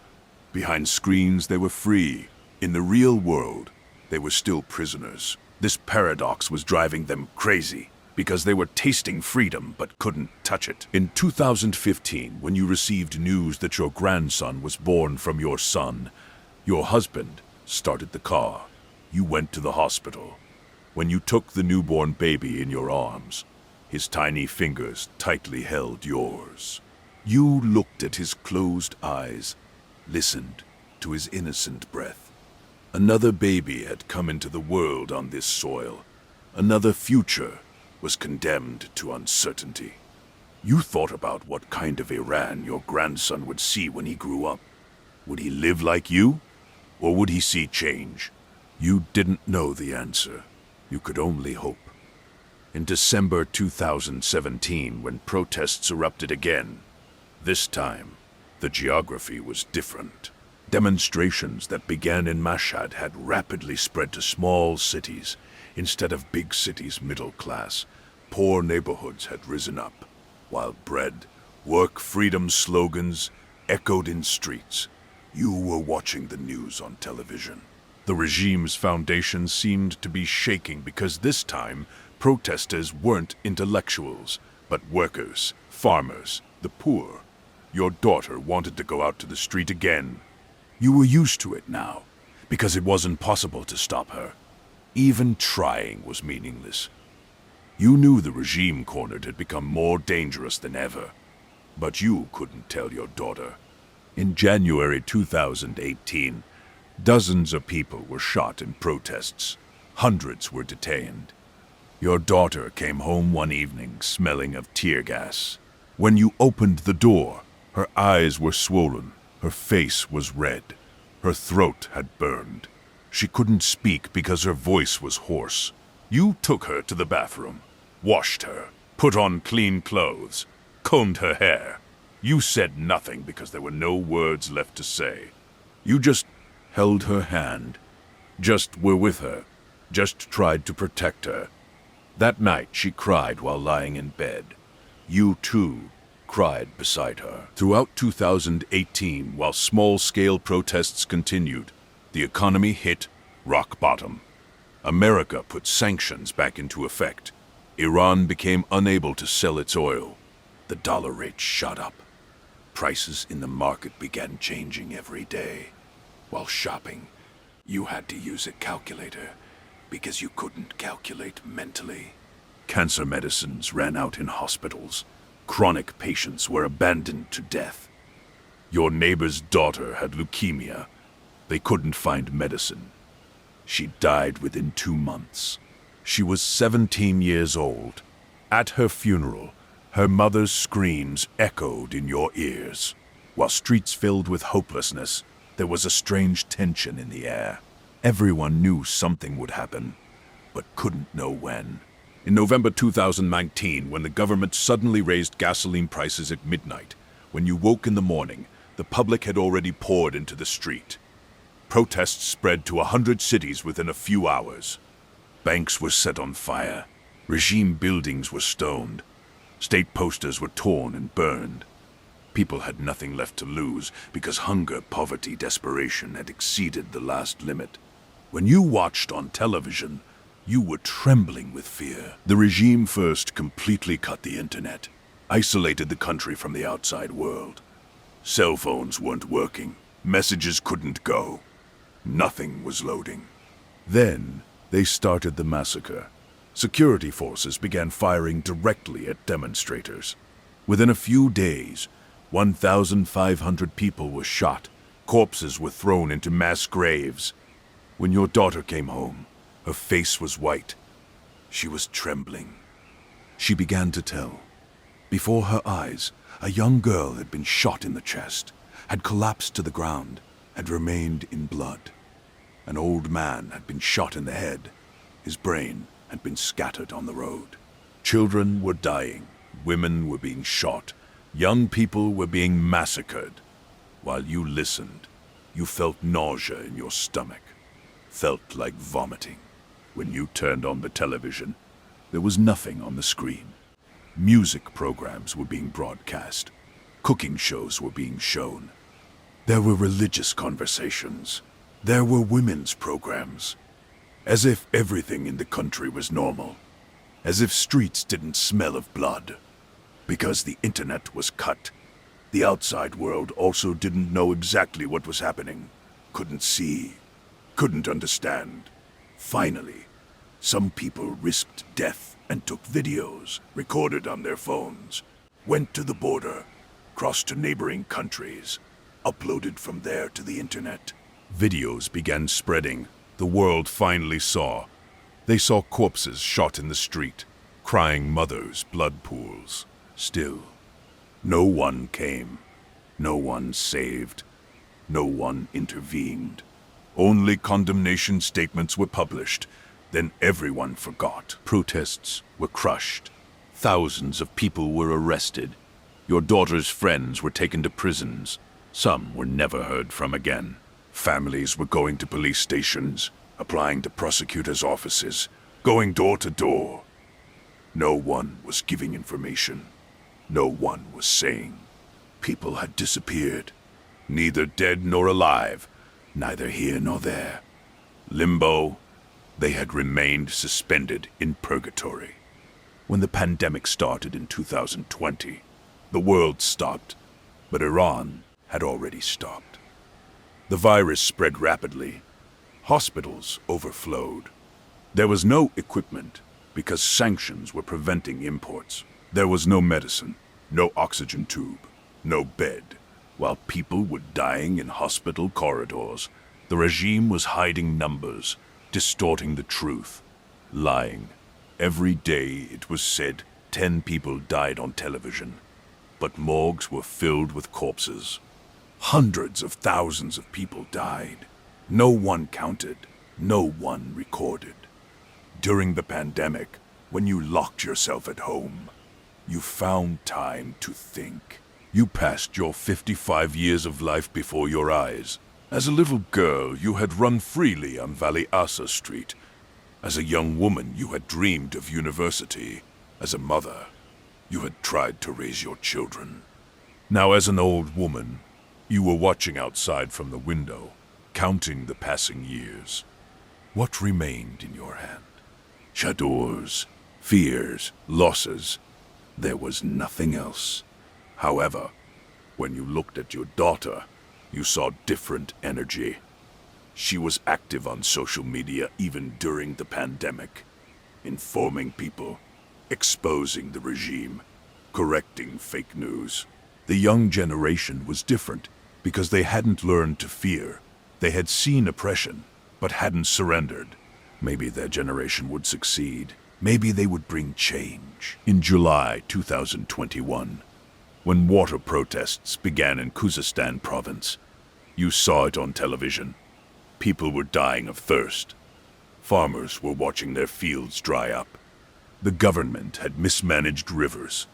Behind screens, they were free. In the real world, they were still prisoners. This paradox was driving them crazy, because they were tasting freedom but couldn't touch it. In 2015, when you received news that your grandson was born from your son, your husband started the car. You went to the hospital. When you took the newborn baby in your arms, his tiny fingers tightly held yours. You looked at his closed eyes, listened to his innocent breath. Another baby had come into the world on this soil. Another future was condemned to uncertainty. You thought about what kind of Iran your grandson would see when he grew up. Would he live like you, or would he see change? You didn't know the answer. You could only hope. In December 2017, when protests erupted again, this time, the geography was different. Demonstrations that began in Mashhad had rapidly spread to small cities. Instead of big cities' middle class, poor neighborhoods had risen up, while bread, work, freedom slogans echoed in streets. You were watching the news on television. The regime's foundation seemed to be shaking because this time protesters weren't intellectuals, but workers, farmers, the poor. Your daughter wanted to go out to the street again. You were used to it now, because it wasn't possible to stop her. Even trying was meaningless. You knew the regime cornered had become more dangerous than ever, but you couldn't tell your daughter. In January 2018, dozens of people were shot in protests. Hundreds were detained. Your daughter came home one evening smelling of tear gas. When you opened the door, her eyes were swollen, her face was red, her throat had burned. She couldn't speak because her voice was hoarse. You took her to the bathroom, washed her, put on clean clothes, combed her hair. You said nothing because there were no words left to say. You just held her hand, just were with her, just tried to protect her. That night she cried while lying in bed. You too cried beside her. Throughout 2018, while small-scale protests continued, the economy hit rock bottom. America put sanctions back into effect. Iran became unable to sell its oil. The dollar rate shot up. Prices in the market began changing every day. While shopping, you had to use a calculator because you couldn't calculate mentally. Cancer medicines ran out in hospitals. Chronic patients were abandoned to death. Your neighbor's daughter had leukemia. They couldn't find medicine. She died within 2 months. She was 17 years old. At her funeral, her mother's screams echoed in your ears. While streets filled with hopelessness, there was a strange tension in the air. Everyone knew something would happen, but couldn't know when. In November 2019, when the government suddenly raised gasoline prices at midnight, when you woke in the morning, the public had already poured into the street. Protests spread to 100 cities within a few hours. Banks were set on fire. Regime buildings were stoned. State posters were torn and burned. People had nothing left to lose because hunger, poverty, desperation had exceeded the last limit. When you watched on television, you were trembling with fear. The regime first completely cut the internet, isolated the country from the outside world. Cell phones weren't working. Messages couldn't go. Nothing was loading. Then they started the massacre. Security forces began firing directly at demonstrators. Within a few days, 1,500 people were shot. Corpses were thrown into mass graves. When your daughter came home, her face was white. She was trembling. She began to tell. Before her eyes, a young girl had been shot in the chest, had collapsed to the ground, had remained in blood. An old man had been shot in the head. His brain had been scattered on the road. Children were dying. Women were being shot. Young people were being massacred. While you listened, you felt nausea in your stomach, felt like vomiting. When you turned on the television, there was nothing on the screen. Music programs were being broadcast. Cooking shows were being shown. There were religious conversations. There were women's programs. As if everything in the country was normal. As if streets didn't smell of blood. Because the internet was cut, the outside world also didn't know exactly what was happening. Couldn't see. Couldn't understand. Finally, some people risked death and took videos, recorded on their phones, went to the border, crossed to neighboring countries, uploaded from there to the internet. Videos began spreading. The world finally saw. They saw corpses shot in the street, crying mothers, blood pools. Still, no one came. No one saved. No one intervened. Only condemnation statements were published. Then everyone forgot. Protests were crushed. Thousands of people were arrested. Your daughter's friends were taken to prisons. Some were never heard from again. Families were going to police stations, applying to prosecutors' offices, going door to door. No one was giving information. No one was saying. People had disappeared, neither dead nor alive, neither here nor there. Limbo. They had remained suspended in purgatory. When the pandemic started in 2020, the world stopped, but Iran had already stopped. The virus spread rapidly. Hospitals overflowed. There was no equipment because sanctions were preventing imports. There was no medicine, no oxygen tube, no bed. While people were dying in hospital corridors, the regime was hiding numbers, distorting the truth, lying. Every day it was said 10 people died on television, but morgues were filled with corpses. Hundreds of thousands of people died. No one counted, no one recorded. During the pandemic, when you locked yourself at home, you found time to think. You passed your 55 years of life before your eyes. As a little girl, you had run freely on Valley Asa Street. As a young woman, you had dreamed of university. As a mother, you had tried to raise your children. Now, as an old woman, you were watching outside from the window, counting the passing years. What remained in your hand? Chadors, fears, losses. There was nothing else. However, when you looked at your daughter, you saw different energy. She was active on social media even during the pandemic, informing people, exposing the regime, correcting fake news. The young generation was different because they hadn't learned to fear. They had seen oppression, but hadn't surrendered. Maybe their generation would succeed. Maybe they would bring change. In July 2021, when water protests began in Khuzestan province, you saw it on television. People were dying of thirst. Farmers were watching their fields dry up. The government had mismanaged rivers,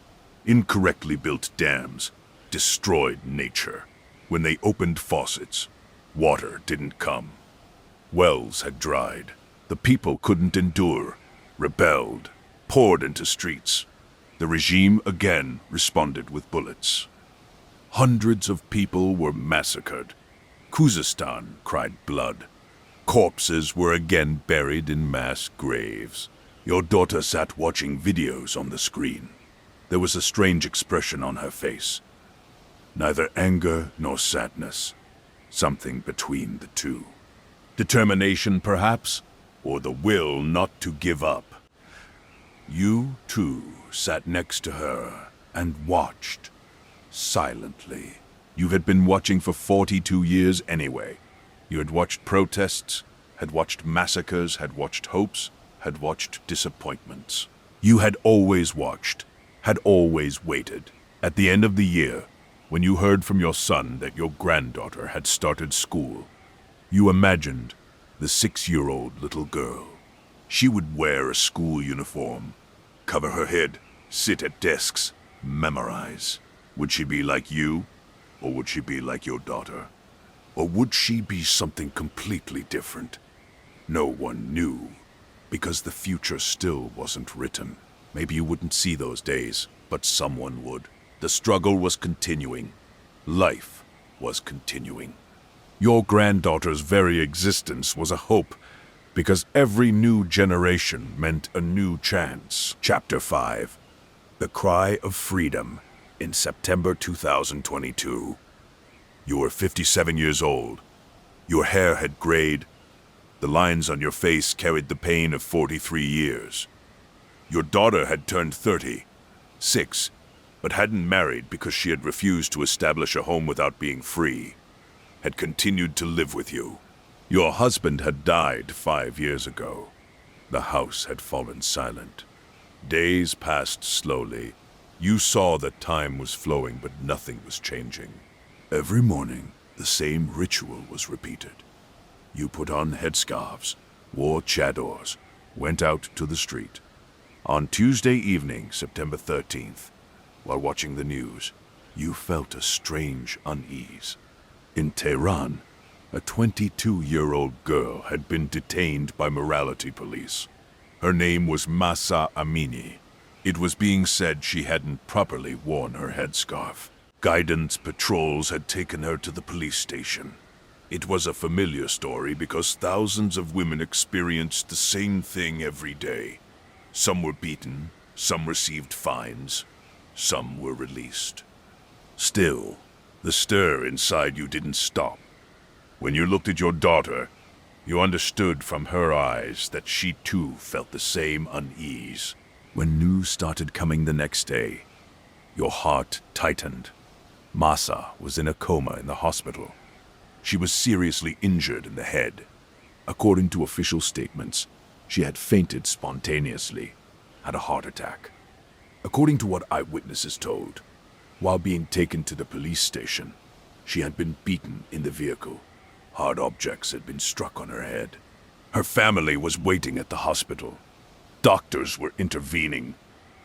incorrectly built dams, destroyed nature. When they opened faucets, water didn't come. Wells had dried. The people couldn't endure, rebelled, poured into streets. The regime again responded with bullets. Hundreds of people were massacred. Khuzestan cried blood. Corpses were again buried in mass graves. Your daughter sat watching videos on the screen. There was a strange expression on her face. Neither anger nor sadness. Something between the two. Determination, perhaps, or the will not to give up. You, too, sat next to her and watched, silently. You had been watching for 42 years anyway. You had watched protests, had watched massacres, had watched hopes, had watched disappointments. You had always watched, had always waited. At the end of the year, when you heard from your son that your granddaughter had started school, you imagined the 6-year-old little girl. She would wear a school uniform, cover her head, sit at desks, memorize. Would she be like you? Or would she be like your daughter? Or would she be something completely different? No one knew, because the future still wasn't written. Maybe you wouldn't see those days, but someone would. The struggle was continuing. Life was continuing. Your granddaughter's very existence was a hope, because every new generation meant a new chance. Chapter 5. The Cry of Freedom. In September 2022. You were 57 years old. Your hair had grayed. The lines on your face carried the pain of 43 years. Your daughter had turned 36, but hadn't married because she had refused to establish a home without being free, had continued to live with you. Your husband had died 5 years ago. The house had fallen silent. Days passed slowly. You saw that time was flowing, but nothing was changing. Every morning, the same ritual was repeated. You put on headscarves, wore chadors, went out to the street. On Tuesday evening, September 13th, while watching the news, you felt a strange unease. In Tehran, a 22-year-old girl had been detained by morality police. Her name was Mahsa Amini. It was being said she hadn't properly worn her headscarf. Guidance patrols had taken her to the police station. It was a familiar story because thousands of women experienced the same thing every day. Some were beaten, some received fines, some were released. Still, the stir inside you didn't stop. When you looked at your daughter, you understood from her eyes that she too felt the same unease. When news started coming the next day, your heart tightened. Masa was in a coma in the hospital. She was seriously injured in the head. According to official statements, she had fainted spontaneously, had a heart attack. According to what eyewitnesses told, while being taken to the police station, she had been beaten in the vehicle. Hard objects had been struck on her head. Her family was waiting at the hospital. Doctors were intervening.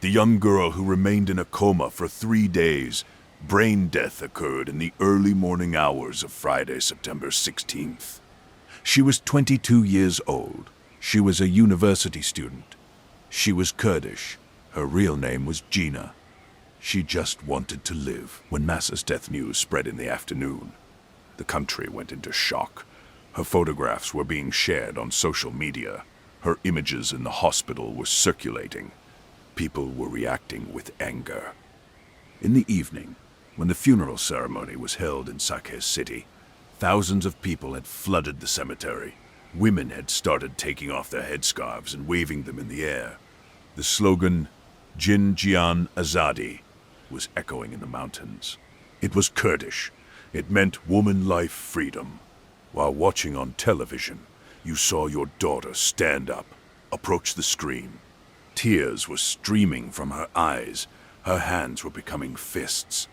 The young girl who remained in a coma for 3 days, brain death occurred in the early morning hours of Friday, September 16th. She was 22 years old. She was a university student. She was Kurdish. Her real name was Gina. She just wanted to live. When Masa's death news spread in the afternoon, the country went into shock. Her photographs were being shared on social media. Her images in the hospital were circulating. People were reacting with anger. In the evening, when the funeral ceremony was held in Saqqez City, thousands of people had flooded the cemetery. Women had started taking off their headscarves and waving them in the air. The slogan, Jin Jian Azadi, was echoing in the mountains. It was Kurdish. It meant woman life freedom. While watching on television, you saw your daughter stand up, approach the screen. Tears were streaming from her eyes. Her hands were becoming fists.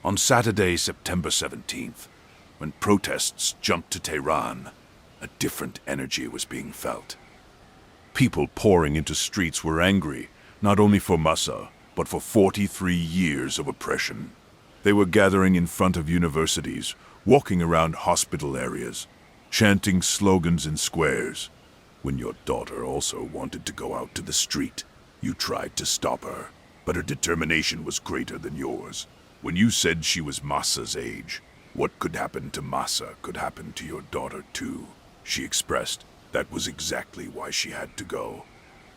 On Saturday, September 17th, when protests jumped to Tehran, a different energy was being felt. People pouring into streets were angry, not only for Masa, but for 43 years of oppression. They were gathering in front of universities, walking around hospital areas, chanting slogans in squares. When your daughter also wanted to go out to the street, you tried to stop her, but her determination was greater than yours. When you said she was Masa's age, what could happen to Masa could happen to your daughter too. She expressed that was exactly why she had to go.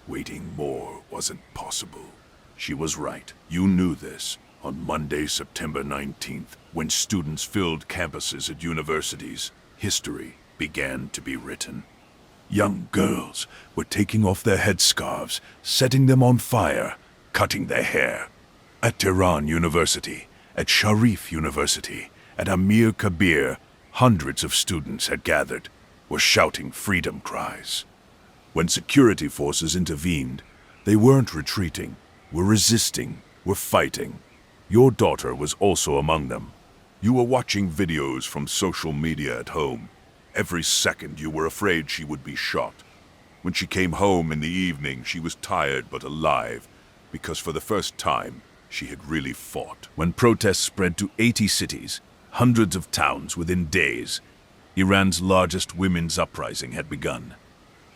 Waiting more wasn't possible. She was right. You knew this. On Monday, September 19th, when students filled campuses at universities, history began to be written. Young girls were taking off their headscarves, setting them on fire, cutting their hair. At Tehran University, at Sharif University, at Amir Kabir, hundreds of students had gathered, were shouting freedom cries. When security forces intervened, they weren't retreating, were resisting, were fighting. Your daughter was also among them. You were watching videos from social media at home. Every second you were afraid she would be shot. When she came home in the evening, she was tired but alive, because for the first time, she had really fought. When protests spread to 80 cities, hundreds of towns within days, Iran's largest women's uprising had begun.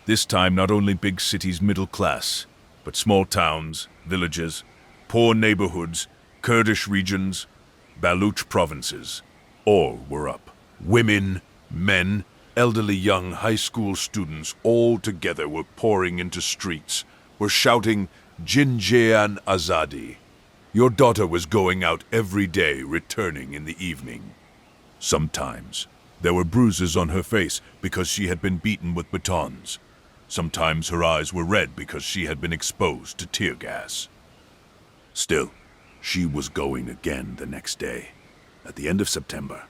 This time, not only big cities' middle class, but small towns, villages, poor neighborhoods, Kurdish regions, Baluch provinces, all were up. Women, men, elderly young high school students all together were pouring into streets, were shouting, Jinjian Azadi. Your daughter was going out every day, returning in the evening. Sometimes there were bruises on her face because she had been beaten with batons. Sometimes her eyes were red because she had been exposed to tear gas. Still, she was going again the next day. At the end of September,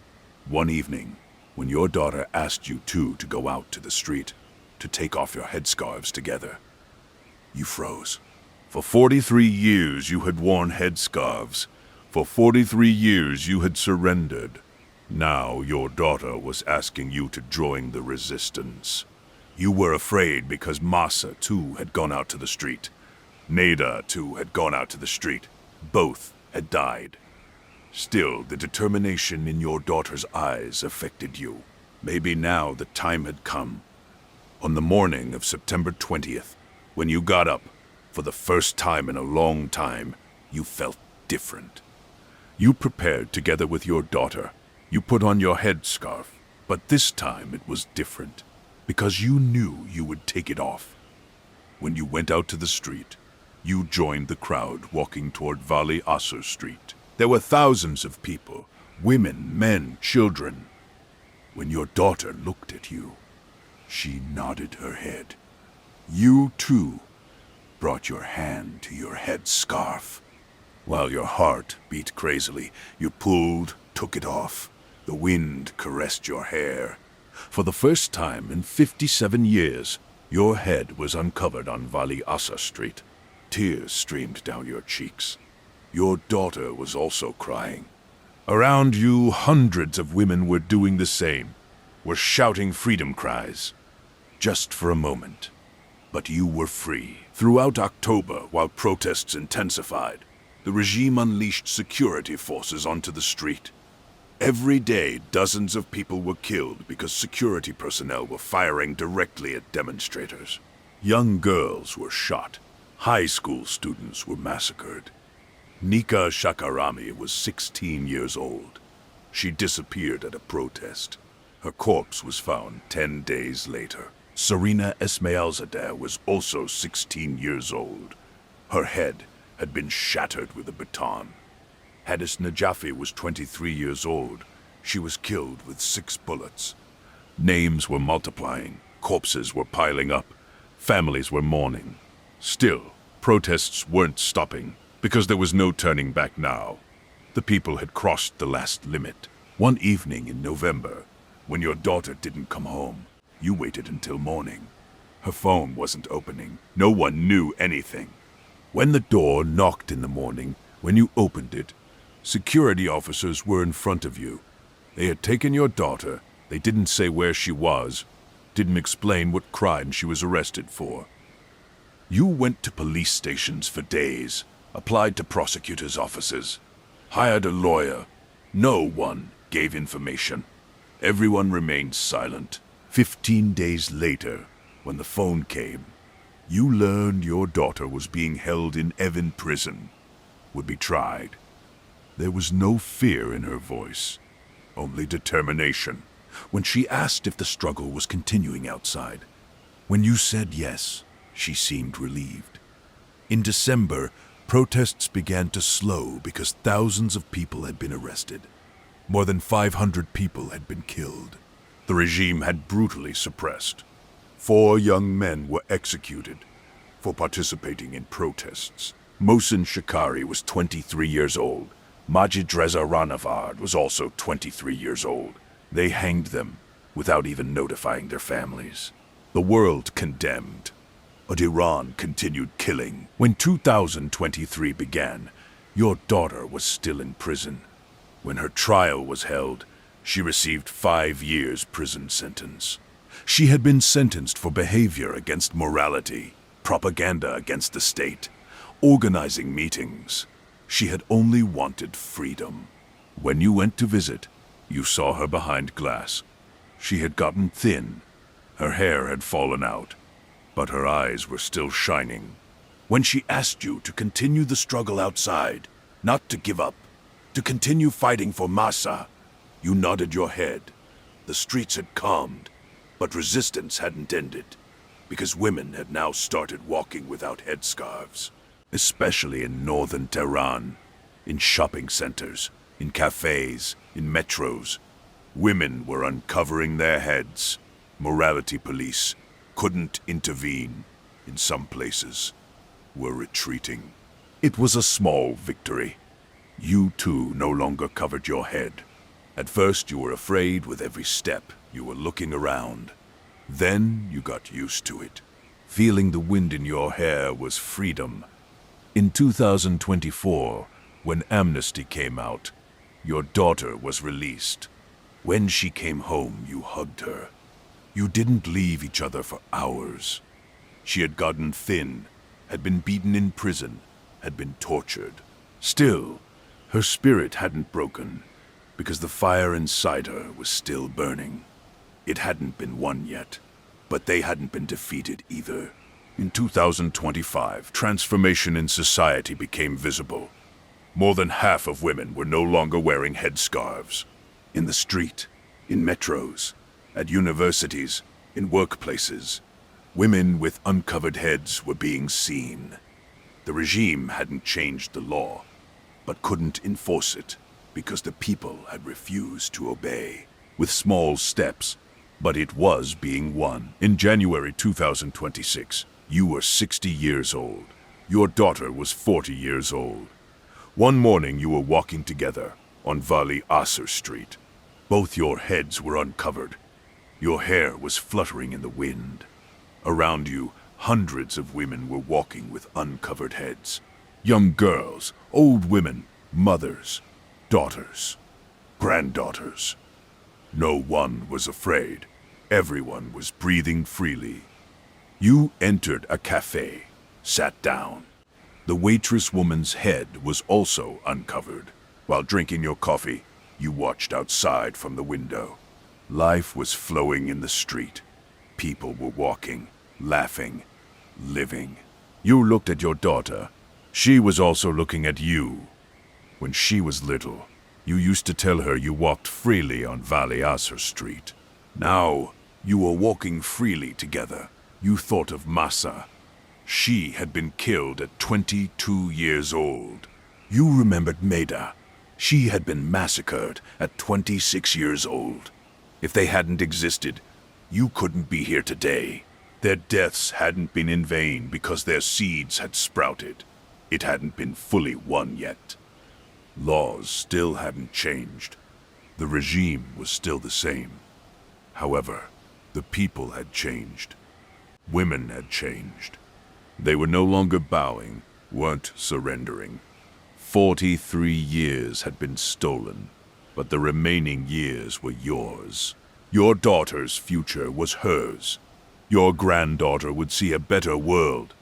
one evening, when your daughter asked you two to go out to the street, to take off your headscarves together, you froze. For 43 years you had worn headscarves. For 43 years you had surrendered. Now your daughter was asking you to join the resistance. You were afraid because Masa too had gone out to the street. Neda too had gone out to the street. Both had died. Still, the determination in your daughter's eyes affected you. Maybe now the time had come. On the morning of September 20th, when you got up, for the first time in a long time, you felt different. You prepared together with your daughter. You put on your headscarf. But this time it was different, because you knew you would take it off. When you went out to the street, you joined the crowd walking toward Vali Asr Street. There were thousands of people, women, men, children. When your daughter looked at you, she nodded her head. You, too, brought your hand to your headscarf. While your heart beat crazily, you pulled, took it off. The wind caressed your hair. For the first time in 57 years, your head was uncovered on Vali Asr Street. Tears streamed down your cheeks. Your daughter was also crying. Around you, hundreds of women were doing the same, were shouting freedom cries. Just for a moment. But you were free. Throughout October, while protests intensified, the regime unleashed security forces onto the street. Every day, dozens of people were killed because security personnel were firing directly at demonstrators. Young girls were shot. High school students were massacred. Nika Shakarami was 16 years old. She disappeared at a protest. Her corpse was found 10 days later. Serena Esmailzadeh was also 16 years old. Her head had been shattered with a baton. Hadis Najafi was 23 years old. She was killed with 6 bullets. Names were multiplying. Corpses were piling up. Families were mourning. Still, protests weren't stopping, because there was no turning back now. The people had crossed the last limit. One evening in November, when your daughter didn't come home, you waited until morning. Her phone wasn't opening. No one knew anything. When the door knocked in the morning, when you opened it, security officers were in front of you. They had taken your daughter. They didn't say where she was, didn't explain what crime she was arrested for. You went to police stations for days, applied to prosecutors' offices, hired a lawyer. No one gave information. Everyone remained silent. 15 days later, when the phone came, you learned your daughter was being held in Evin prison, would be tried. There was no fear in her voice, only determination. When she asked if the struggle was continuing outside, when you said yes, she seemed relieved. In December, protests began to slow because thousands of people had been arrested. More than 500 people had been killed. The regime had brutally suppressed. 4 young men were executed for participating in protests. Mohsen Shikari was 23 years old. Majid Reza Ranavard was also 23 years old. They hanged them without even notifying their families. The world condemned, but Iran continued killing. When 2023 began, your daughter was still in prison. When her trial was held, she received 5 years prison sentence. She had been sentenced for behavior against morality, propaganda against the state, organizing meetings. She had only wanted freedom. When you went to visit, you saw her behind glass. She had gotten thin. Her hair had fallen out, but her eyes were still shining. When she asked you to continue the struggle outside, not to give up, to continue fighting for Mahsa, you nodded your head. The streets had calmed, but resistance hadn't ended, because women had now started walking without headscarves, especially in northern Tehran, in shopping centers, in cafes, in metros. Women were uncovering their heads. Morality police couldn't intervene. In some places, were retreating. It was a small victory. You too no longer covered your head. At first you were afraid with every step. You were looking around. Then you got used to it. Feeling the wind in your hair was freedom. In 2024, when amnesty came out, your daughter was released. When she came home, you hugged her. You didn't leave each other for hours. She had gotten thin, had been beaten in prison, had been tortured. Still, her spirit hadn't broken, because the fire inside her was still burning. It hadn't been won yet, but they hadn't been defeated either. In 2025, transformation in society became visible. More than half of women were no longer wearing headscarves. In the street, in metros, At universities, in workplaces, women with uncovered heads were being seen. The regime hadn't changed the law, but couldn't enforce it because the people had refused to obey. With small steps, but it was being won. In January 2026, you were 60 years old. Your daughter was 40 years old. One morning you were walking together on Vali Asr Street. Both your heads were uncovered. Your hair was fluttering in the wind. Around you, hundreds of women were walking with uncovered heads. Young girls, old women, mothers, daughters, granddaughters. No one was afraid. Everyone was breathing freely. You entered a cafe, sat down. The waitress woman's head was also uncovered. While drinking your coffee, you watched outside from the window. Life was flowing in the street. People were walking, laughing, living. You looked at your daughter. She was also looking at you. When she was little, you used to tell her you walked freely on Vali Asr Street. Now, you were walking freely together. You thought of Masa. She had been killed at 22 years old. You remembered Maida. She had been massacred at 26 years old. If they hadn't existed, you couldn't be here today. Their deaths hadn't been in vain because their seeds had sprouted. It hadn't been fully won yet. Laws still hadn't changed. The regime was still the same. However, the people had changed. Women had changed. They were no longer bowing, weren't surrendering. 43 years had been stolen, but the remaining years were yours. Your daughter's future was hers. Your granddaughter would see a better world,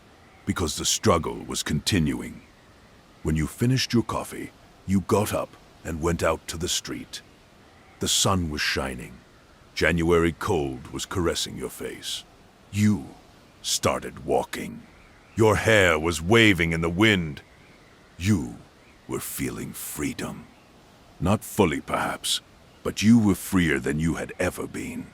because the struggle was continuing. When you finished your coffee, you got up and went out to the street. The sun was shining. January cold was caressing your face. You started walking. Your hair was waving in the wind. You were feeling freedom. Not fully, perhaps, but you were freer than you had ever been.